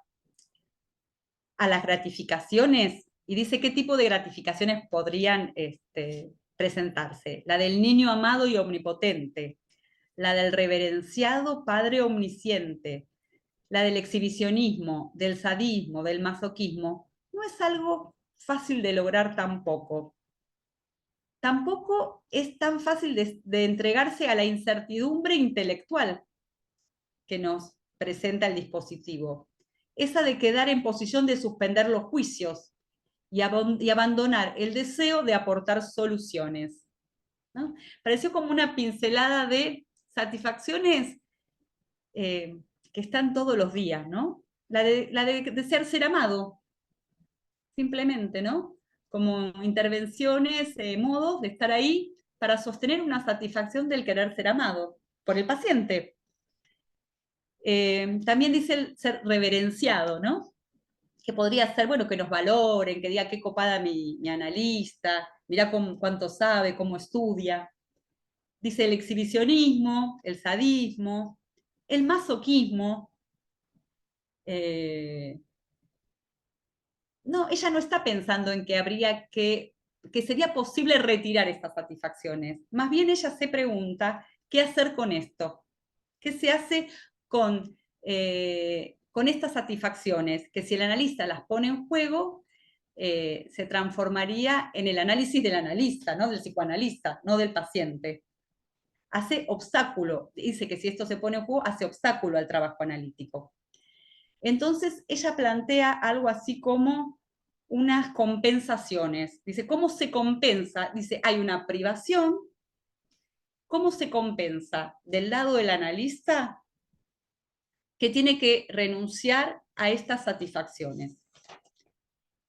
a las gratificaciones, y dice qué tipo de gratificaciones podrían presentarse. La del niño amado y omnipotente, la del reverenciado padre omnisciente, la del exhibicionismo, del sadismo, del masoquismo, no es algo fácil de lograr tampoco. Tampoco es tan fácil de entregarse a la incertidumbre intelectual que nos presenta el dispositivo. Esa de quedar en posición de suspender los juicios y abandonar el deseo de aportar soluciones, ¿no? Pareció como una pincelada de satisfacciones que están todos los días, ¿no? La de desear ser amado, simplemente, ¿no? Como intervenciones, modos de estar ahí para sostener una satisfacción del querer ser amado por el paciente. También dice el ser reverenciado, ¿no? Que podría ser, bueno, que nos valoren, que diga qué copada mi analista, mirá cuánto sabe, cómo estudia. Dice el exhibicionismo, el sadismo, el masoquismo. No, ella no está pensando en que habría que sería posible retirar estas satisfacciones. Más bien ella se pregunta, ¿qué hacer con esto? ¿Qué se hace con estas satisfacciones? Que si el analista las pone en juego, se transformaría en el análisis del analista, ¿no? Del psicoanalista, no del paciente. Hace obstáculo, dice que si esto se pone en juego, hace obstáculo al trabajo analítico. Entonces, ella plantea algo así como unas compensaciones. Dice, ¿cómo se compensa? Dice, hay una privación ¿cómo se compensa del lado del analista que tiene que renunciar a estas satisfacciones?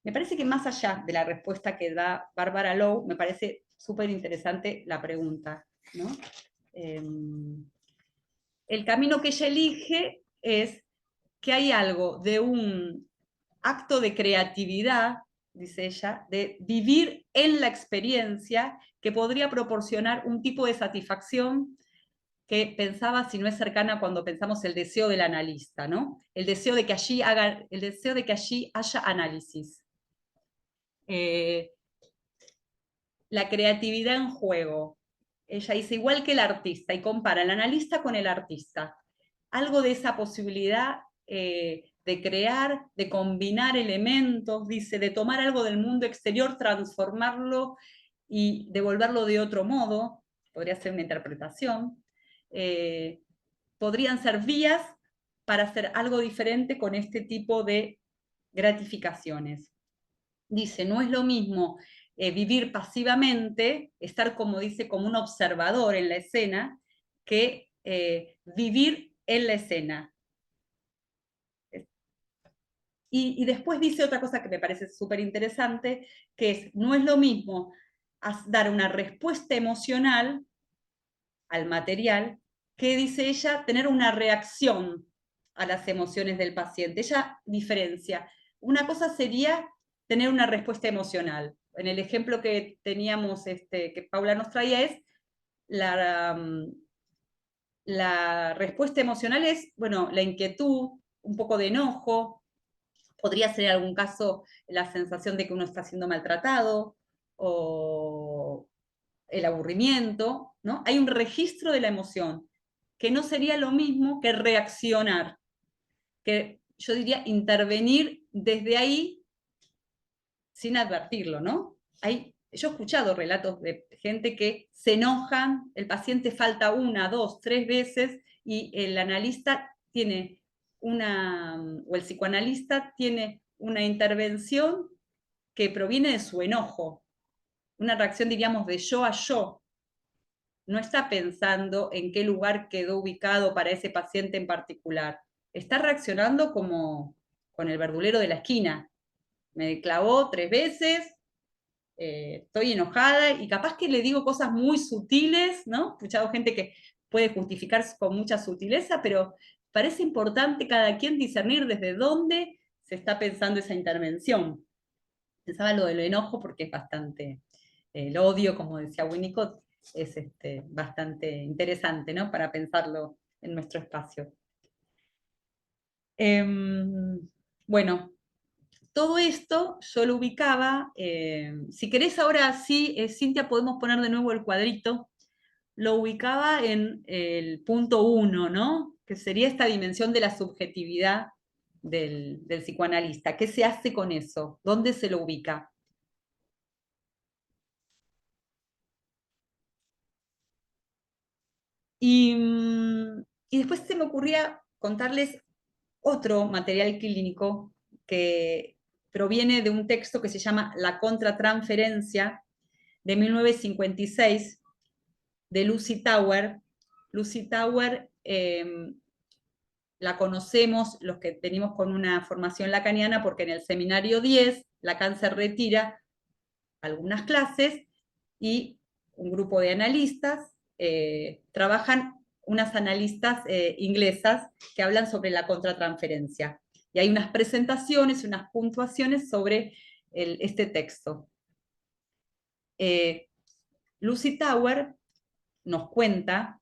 Me parece que más allá de la respuesta que da Barbara Lowe, me parece súper interesante la pregunta, ¿no? El camino que ella elige es que hay algo de un acto de creatividad, dice ella, de vivir en la experiencia que podría proporcionar un tipo de satisfacción que pensaba si no es cercana cuando pensamos el deseo del analista, ¿no? El deseo de que allí haya análisis. La creatividad en juego. Ella dice, igual que el artista, y compara al analista con el artista. Algo de esa posibilidad de crear, de combinar elementos, dice, de tomar algo del mundo exterior, transformarlo y devolverlo de otro modo, podría ser una interpretación. Podrían ser vías para hacer algo diferente con este tipo de gratificaciones. Dice, no es lo mismo vivir pasivamente, estar, como dice, como un observador en la escena, que vivir en la escena. Y después dice otra cosa que me parece súper interesante, que es, no es lo mismo dar una respuesta emocional al material, que dice ella, tener una reacción a las emociones del paciente. Ella diferencia. Una cosa sería tener una respuesta emocional. En el ejemplo que teníamos, que Paula nos traía, es la respuesta emocional es, bueno, la inquietud, un poco de enojo, podría ser en algún caso la sensación de que uno está siendo maltratado, o el aburrimiento, ¿no? Hay un registro de la emoción, que no sería lo mismo que reaccionar, que yo diría intervenir desde ahí sin advertirlo, ¿no? Yo he escuchado relatos de gente que se enojan, el paciente falta 1, 2, 3 veces y el analista tiene o el psicoanalista tiene una intervención que proviene de su enojo, una reacción, diríamos, de yo a yo. No está pensando en qué lugar quedó ubicado para ese paciente en particular. Está reaccionando como con el verdulero de la esquina. Me clavó 3 veces, estoy enojada y capaz que le digo cosas muy sutiles, ¿no? He escuchado gente que puede justificarse con mucha sutileza, pero parece importante cada quien discernir desde dónde se está pensando esa intervención. Pensaba lo del enojo porque es bastante, el odio, como decía Winnicott, es bastante interesante, ¿no? Para pensarlo en nuestro espacio. Bueno, todo esto yo lo ubicaba, si querés ahora sí, Cintia, podemos poner de nuevo el cuadrito, lo ubicaba en el punto 1, ¿no? Que sería esta dimensión de la subjetividad del psicoanalista. ¿Qué se hace con eso? ¿Dónde se lo ubica? Y después se me ocurría contarles otro material clínico que proviene de un texto que se llama La contratransferencia, de 1956, de Lucy Tower. Lucy Tower la conocemos los que venimos con una formación lacaniana porque en el seminario 10 Lacan se retira algunas clases y un grupo de analistas trabajan, unas analistas inglesas que hablan sobre la contratransferencia. Y hay unas presentaciones, unas puntuaciones sobre este texto. Lucy Tower nos cuenta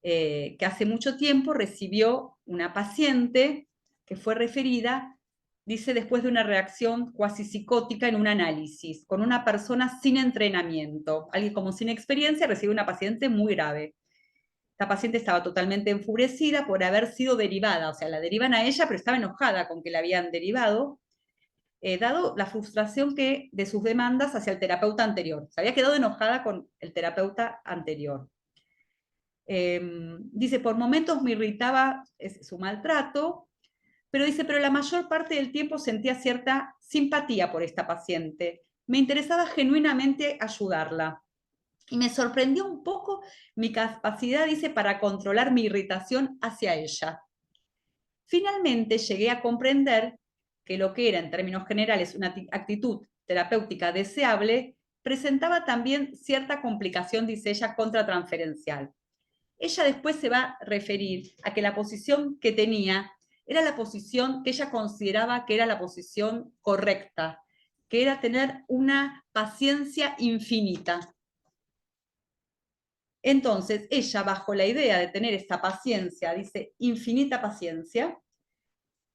que hace mucho tiempo recibió una paciente que fue referida, dice, después de una reacción cuasi psicótica en un análisis, con una persona sin entrenamiento, alguien como sin experiencia, recibe una paciente muy grave. Esta paciente estaba totalmente enfurecida por haber sido derivada, o sea, la derivan a ella, pero estaba enojada con que la habían derivado, dado la frustración de sus demandas hacia el terapeuta anterior. Se había quedado enojada con el terapeuta anterior. Dice, por momentos me irritaba su maltrato, pero dice, pero la mayor parte del tiempo sentía cierta simpatía por esta paciente. Me interesaba genuinamente ayudarla. Y me sorprendió un poco mi capacidad, dice, para controlar mi irritación hacia ella. Finalmente llegué a comprender que lo que era, en términos generales, una actitud terapéutica deseable, presentaba también cierta complicación, dice ella, contratransferencial. Ella después se va a referir a que la posición que tenía era la posición que ella consideraba que era la posición correcta, que era tener una paciencia infinita. Entonces, ella, bajo la idea de tener esta paciencia, dice, infinita paciencia,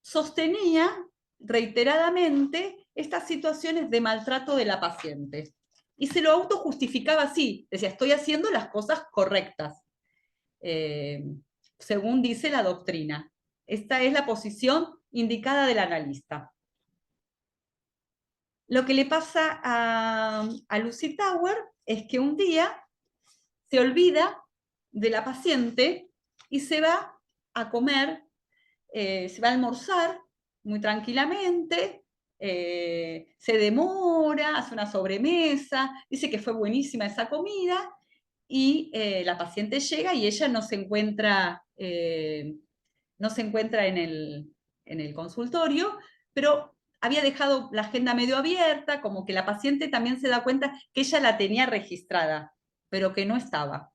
sostenía reiteradamente estas situaciones de maltrato de la paciente. Y se lo autojustificaba así, decía, estoy haciendo las cosas correctas, según dice la doctrina. Esta es la posición indicada del analista. Lo que le pasa a Lucy Tower es que un día se olvida de la paciente y se va a comer, se va a almorzar muy tranquilamente, se demora, hace una sobremesa, dice que fue buenísima esa comida, y la paciente llega y ella no se encuentra en el consultorio, pero había dejado la agenda medio abierta, como que la paciente también se da cuenta que ella la tenía registrada, pero que no estaba.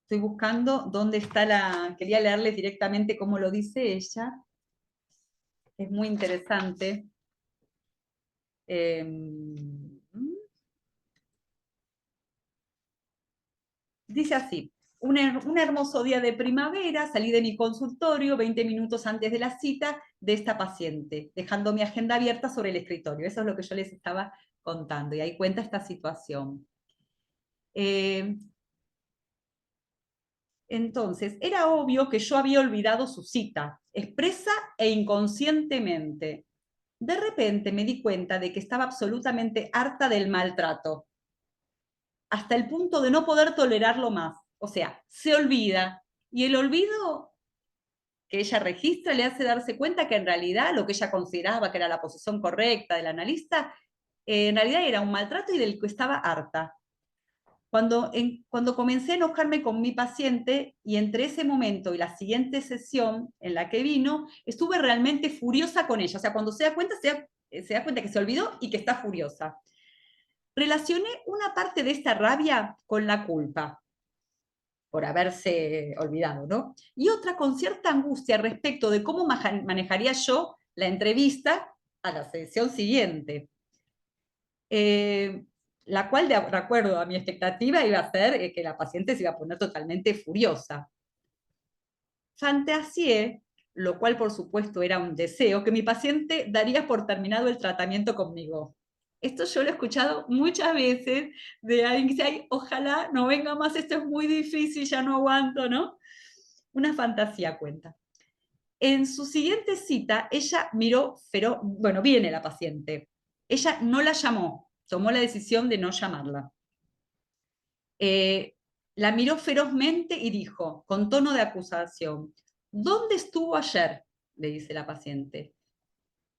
Estoy buscando dónde está quería leerles directamente cómo lo dice ella. Es muy interesante. Dice así: un hermoso día de primavera, salí de mi consultorio 20 minutos antes de la cita de esta paciente, dejando mi agenda abierta sobre el escritorio. Eso es lo que yo les estaba contando, y ahí cuenta esta situación. Entonces, era obvio que yo había olvidado su cita, expresa e inconscientemente. De repente me di cuenta de que estaba absolutamente harta del maltrato, hasta el punto de no poder tolerarlo más. O sea, se olvida, y el olvido que ella registra le hace darse cuenta que en realidad lo que ella consideraba que era la posición correcta del analista, en realidad era un maltrato y del que estaba harta. Cuando comencé a enojarme con mi paciente, y entre ese momento y la siguiente sesión en la que vino, estuve realmente furiosa con ella. O sea, cuando se da cuenta que se olvidó y que está furiosa. Relacioné una parte de esta rabia con la culpa por haberse olvidado, ¿no? Y otra con cierta angustia respecto de cómo manejaría yo la entrevista a la sesión siguiente. La cual, de acuerdo a mi expectativa, iba a ser que la paciente se iba a poner totalmente furiosa. Fantaseé, lo cual por supuesto era un deseo, que mi paciente daría por terminado el tratamiento conmigo. Esto yo lo he escuchado muchas veces de alguien que dice, ay, ojalá no venga más, esto es muy difícil, ya no aguanto, ¿no? Una fantasía, cuenta. En su siguiente cita, ella miró feroz, bueno, viene la paciente. Ella no la llamó, tomó la decisión de no llamarla. La miró ferozmente y dijo, con tono de acusación, ¿dónde estuvo ayer?, le dice la paciente.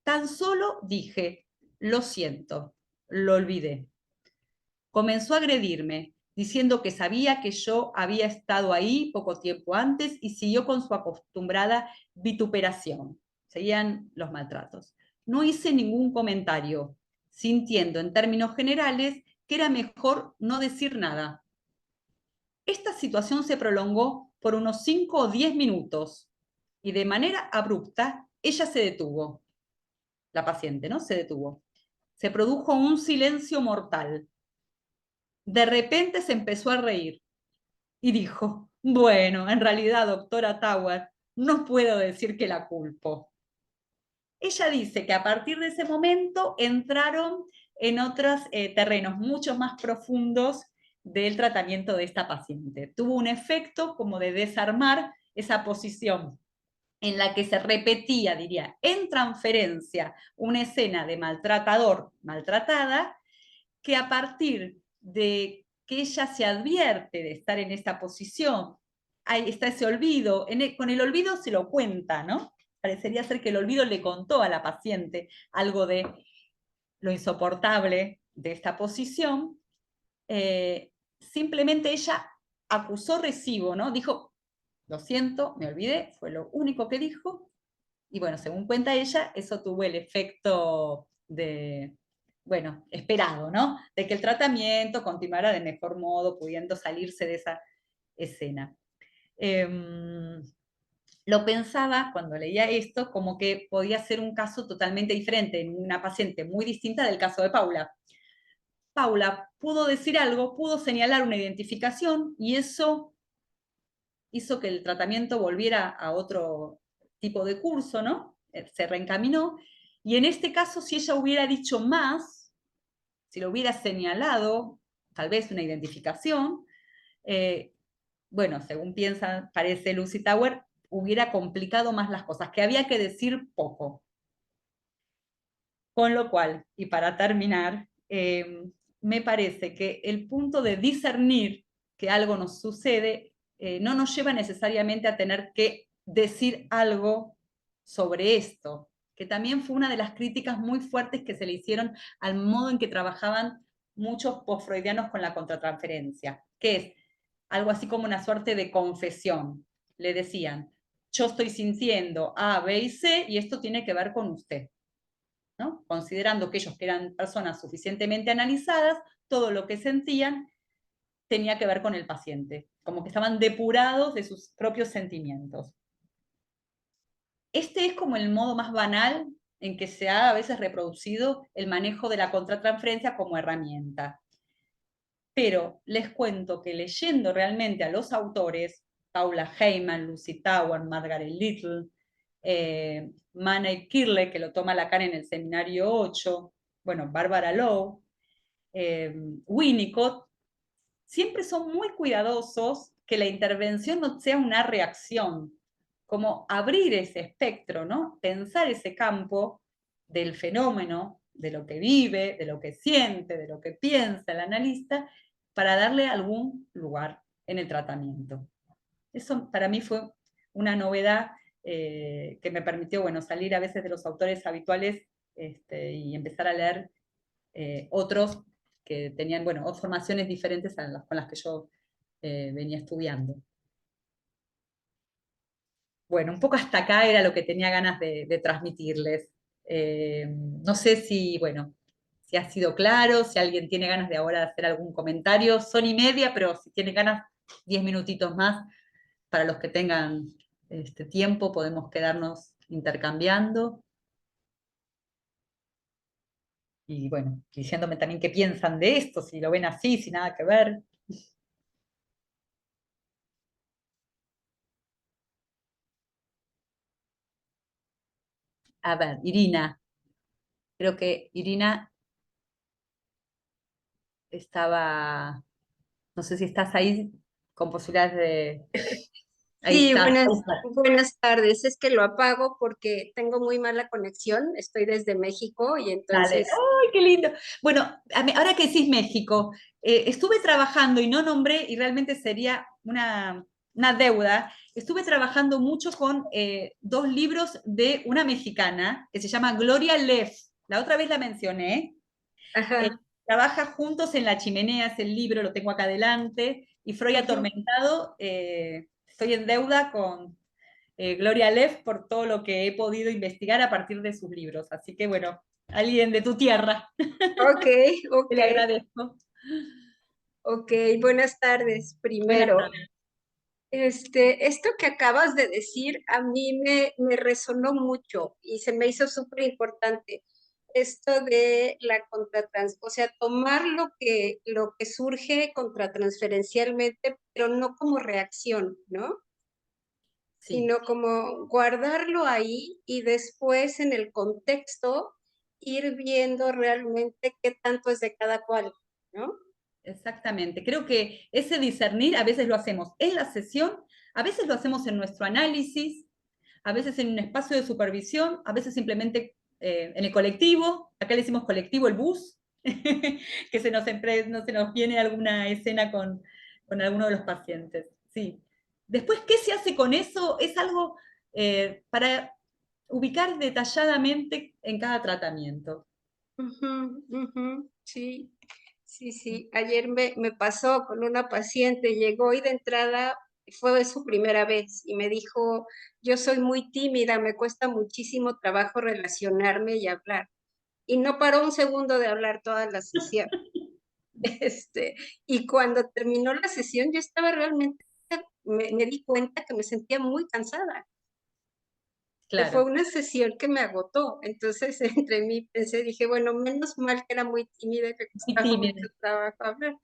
Tan solo dije, lo siento, lo olvidé. Comenzó a agredirme, diciendo que sabía que yo había estado ahí poco tiempo antes, y siguió con su acostumbrada vituperación. Seguían los maltratos. No hice ningún comentario, sintiendo en términos generales que era mejor no decir nada. Esta situación se prolongó por unos 5 o 10 minutos, y de manera abrupta ella se detuvo. La paciente, ¿no? Se detuvo. Se produjo un silencio mortal. De repente se empezó a reír y dijo, bueno, en realidad, doctora Tower, no puedo decir que la culpo. Ella dice que a partir de ese momento entraron en otros terrenos mucho más profundos del tratamiento de esta paciente. Tuvo un efecto como de desarmar esa posición en la que se repetía, diría, en transferencia, una escena de maltratador, maltratada, que a partir de que ella se advierte de estar en esta posición, ahí está ese olvido, con el olvido se lo cuenta, ¿no? Parecería ser que el olvido le contó a la paciente algo de lo insoportable de esta posición, simplemente ella acusó recibo, ¿no? Dijo, lo siento, me olvidé, fue lo único que dijo, y bueno, según cuenta ella, eso tuvo el efecto de, bueno, esperado, ¿no? De que el tratamiento continuara de mejor modo, pudiendo salirse de esa escena. Lo pensaba cuando leía esto como que podía ser un caso totalmente diferente, en una paciente muy distinta del caso de Paula. Paula pudo decir algo, pudo señalar una identificación y eso hizo que el tratamiento volviera a otro tipo de curso, ¿no? Se reencaminó. Y en este caso, si ella hubiera dicho más, si lo hubiera señalado, tal vez una identificación, bueno, según piensa, parece Lucy Tower, hubiera complicado más las cosas, que había que decir poco. Con lo cual, y para terminar, me parece que el punto de discernir que algo nos sucede no nos lleva necesariamente a tener que decir algo sobre esto, que también fue una de las críticas muy fuertes que se le hicieron al modo en que trabajaban muchos postfreudianos con la contratransferencia, que es algo así como una suerte de confesión. Le decían, yo estoy sintiendo A, B y C y esto tiene que ver con usted. ¿no? Considerando que ellos que eran personas suficientemente analizadas, todo lo que sentían tenía que ver con el paciente, como que estaban depurados de sus propios sentimientos. Este es como el modo más banal en que se ha a veces reproducido el manejo de la contratransferencia como herramienta. Pero les cuento que leyendo realmente a los autores, Paula Heyman, Lucy Tower, Margaret Little, Manny Kirle, que lo toma Lacan en el seminario 8, bueno, Barbara Lowe, Winnicott, siempre son muy cuidadosos que la intervención no sea una reacción, como abrir ese espectro, ¿no? Pensar ese campo del fenómeno, de lo que vive, de lo que siente, de lo que piensa el analista, para darle algún lugar en el tratamiento. Eso para mí fue una novedad que me permitió, bueno, salir a veces de los autores habituales y empezar a leer otros que tenían, bueno, formaciones diferentes con las que yo venía estudiando. Bueno, un poco hasta acá era lo que tenía ganas de transmitirles. No sé si, bueno, si ha sido claro, si alguien tiene ganas de ahora hacer algún comentario. Son y media, pero si tienen ganas, 10 minutitos más. Para los que tengan tiempo, podemos quedarnos intercambiando. Y bueno, diciéndome también qué piensan de esto, si lo ven así, sin nada que ver. A ver, Irina. Creo que Irina estaba, no sé si estás ahí con posibilidades de... Ahí Sí, está. buenas tardes. Es que lo apago porque tengo muy mala conexión. Estoy desde México y Dale. entonces... ¡Ay, qué lindo! Bueno, ahora que decís México, estuve trabajando y no nombré, y realmente sería una deuda, estuve trabajando mucho con 2 libros de una mexicana que se llama Gloria Leff. La otra vez la mencioné. Ajá. Trabaja Juntos en la chimenea, es el libro, lo tengo acá adelante, y Freud Ujú. atormentado. Estoy en deuda con Gloria Leff por todo lo que he podido investigar a partir de sus libros. Así que bueno, alguien de tu tierra, Ok, te ok, le agradezco. ok. Buenas tardes. Buenas Primero, tardes. esto que acabas de decir a mí me resonó mucho y se me hizo súper importante. Esto de la o sea, tomar lo que surge contratransferencialmente, pero no como reacción, ¿no? Sí, Sino como guardarlo ahí y después en el contexto ir viendo realmente qué tanto es de cada cual, ¿no? exactamente. Creo que ese discernir a veces lo hacemos en la sesión, a veces lo hacemos en nuestro análisis, a veces en un espacio de supervisión, a veces simplemente en el colectivo, acá le decimos colectivo el bus, que no se nos viene alguna escena con alguno de los pacientes. Sí. Después, ¿qué se hace con eso? Es algo para ubicar detalladamente en cada tratamiento. Ujú, ujú, sí, Sí, ayer me pasó con una paciente, llegó y de entrada fue su primera vez y me dijo, yo soy muy tímida, me cuesta muchísimo trabajo relacionarme y hablar. Y no paró un segundo de hablar toda la sesión. Este, y cuando terminó la sesión, yo estaba realmente, me di cuenta que me sentía muy cansada. Que fue Claro, una sesión que me agotó. Entonces, entre mí pensé, dije, bueno, menos mal que era muy tímida y que muy costaba mucho tímida. trabajo hablar.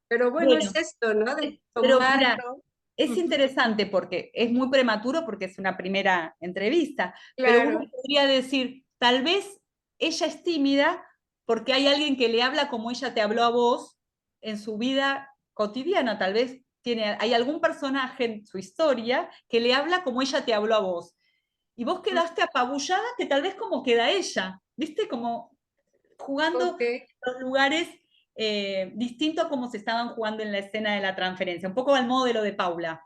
Pero bueno, es Bueno, esto, ¿no? De pero mira, tomarlo. es Ujú, interesante porque es muy prematuro porque es una primera entrevista, pero uno claro, podría decir, tal vez ella es tímida porque hay alguien que le habla como ella te habló a vos en su vida cotidiana, tal vez hay algún personaje en su historia que le habla como ella te habló a vos. Y vos quedaste apabullada que tal vez como queda ella, ¿viste? Como jugando ok. los lugares distintos a como se estaban jugando en la escena de la transferencia, un poco al modo de lo de Paula,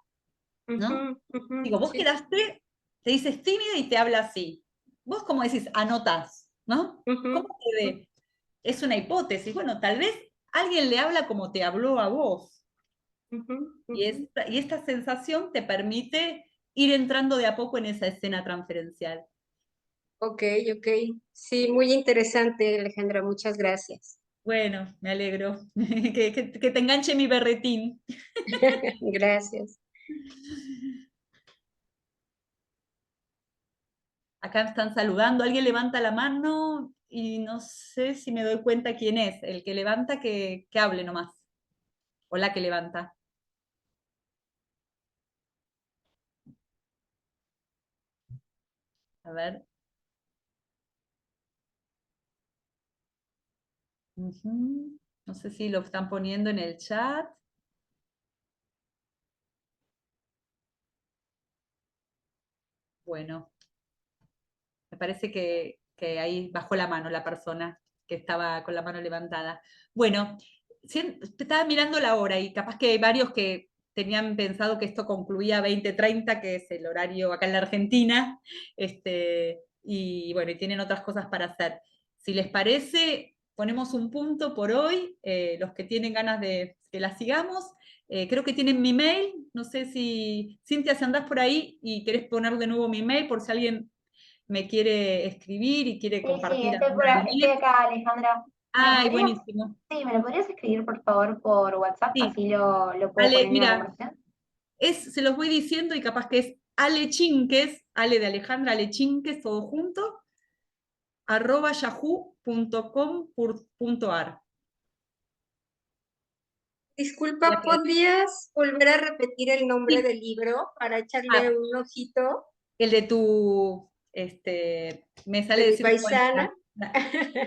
¿no? Ujú, ujú, Digo, vos sí, quedaste, te dices tímida y te habla así. Vos, como decís, anotás, ¿no? ujú, ¿Cómo quedé? Es una hipótesis. Bueno, tal vez alguien le habla como te habló a vos. ujú, Y ujú. esta sensación te permite ir entrando de a poco en esa escena transferencial. Ok, ok. Sí, muy interesante, Alejandra, muchas gracias. Bueno, me alegro. Que te enganche mi berretín. Gracias. Acá están saludando, alguien levanta la mano y no sé si me doy cuenta quién es. El que levanta, que hable nomás. O la que levanta. A ver. Ujú. No sé si lo están poniendo en el chat. Bueno, me parece que ahí bajó la mano la persona que estaba con la mano levantada. Bueno, estaba mirando la hora y capaz que hay varios que tenían pensado que esto concluía a 20:30, que es el horario acá en la Argentina, y bueno, y tienen otras cosas para hacer. Si les parece, ponemos un punto por hoy, los que tienen ganas de que la sigamos. Creo que tienen mi mail, no sé si, Cintia, si andás por ahí y querés poner de nuevo mi mail por si alguien me quiere escribir y quiere Sí, compartir estoy, alguna estoy idea. acá, Alejandra. ¿Me lo Ay, podrías, buenísimo. sí, me lo podrías escribir, por favor, por WhatsApp? Sí, Así lo puedo Ale, poner en la mira, conversación. se los voy diciendo y capaz que es Ale Chinques, Ale de Alejandra, Ale Chinques, todo junto, @yahoo.com.ar. Disculpa, ¿podrías volver a repetir el nombre Sí, del libro para echarle ah, un ojito el de tu, me de sale mi decirlo con paisana?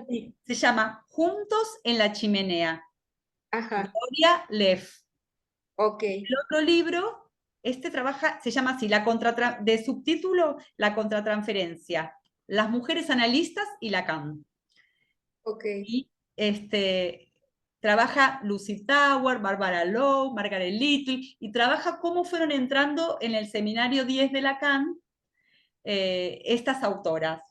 sí, se llama Juntos en la Chimenea, Ajá, Gloria Leff. ok, El otro libro, se llama así, de subtítulo, La contratransferencia, las mujeres analistas y Lacan. ok, Y trabaja Lucy Tower, Barbara Lowe, Margaret Little, y trabaja cómo fueron entrando en el seminario 10 de Lacan estas autoras.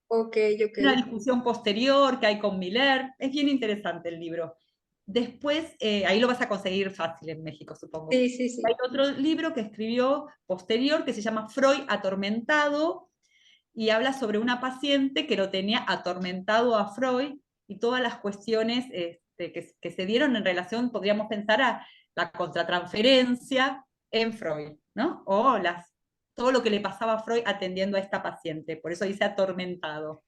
ok, ok. Una discusión posterior que hay con Miller, es bien interesante el libro. Después, ahí lo vas a conseguir fácil en México, supongo. Sí, sí, Hay sí. otro libro que escribió posterior que se llama Freud atormentado y habla sobre una paciente que lo tenía atormentado a Freud y todas las cuestiones que se dieron en relación, podríamos pensar, a la contratransferencia en Freud, ¿no? O todo lo que le pasaba a Freud atendiendo a esta paciente, por eso dice atormentado.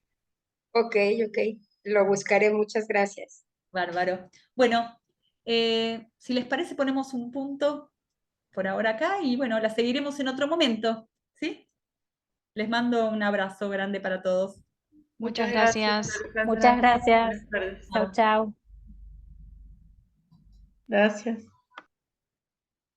Ok, ok. Lo buscaré, muchas gracias. Bárbaro. Bueno, si les parece, ponemos un punto por ahora acá y bueno, la seguiremos en otro momento, ¿sí? Les mando un abrazo grande para todos. Muchas Muchas gracias, gracias. Muchas Alejandra. gracias. Buenas tardes. Chau, Chao. chau. Gracias.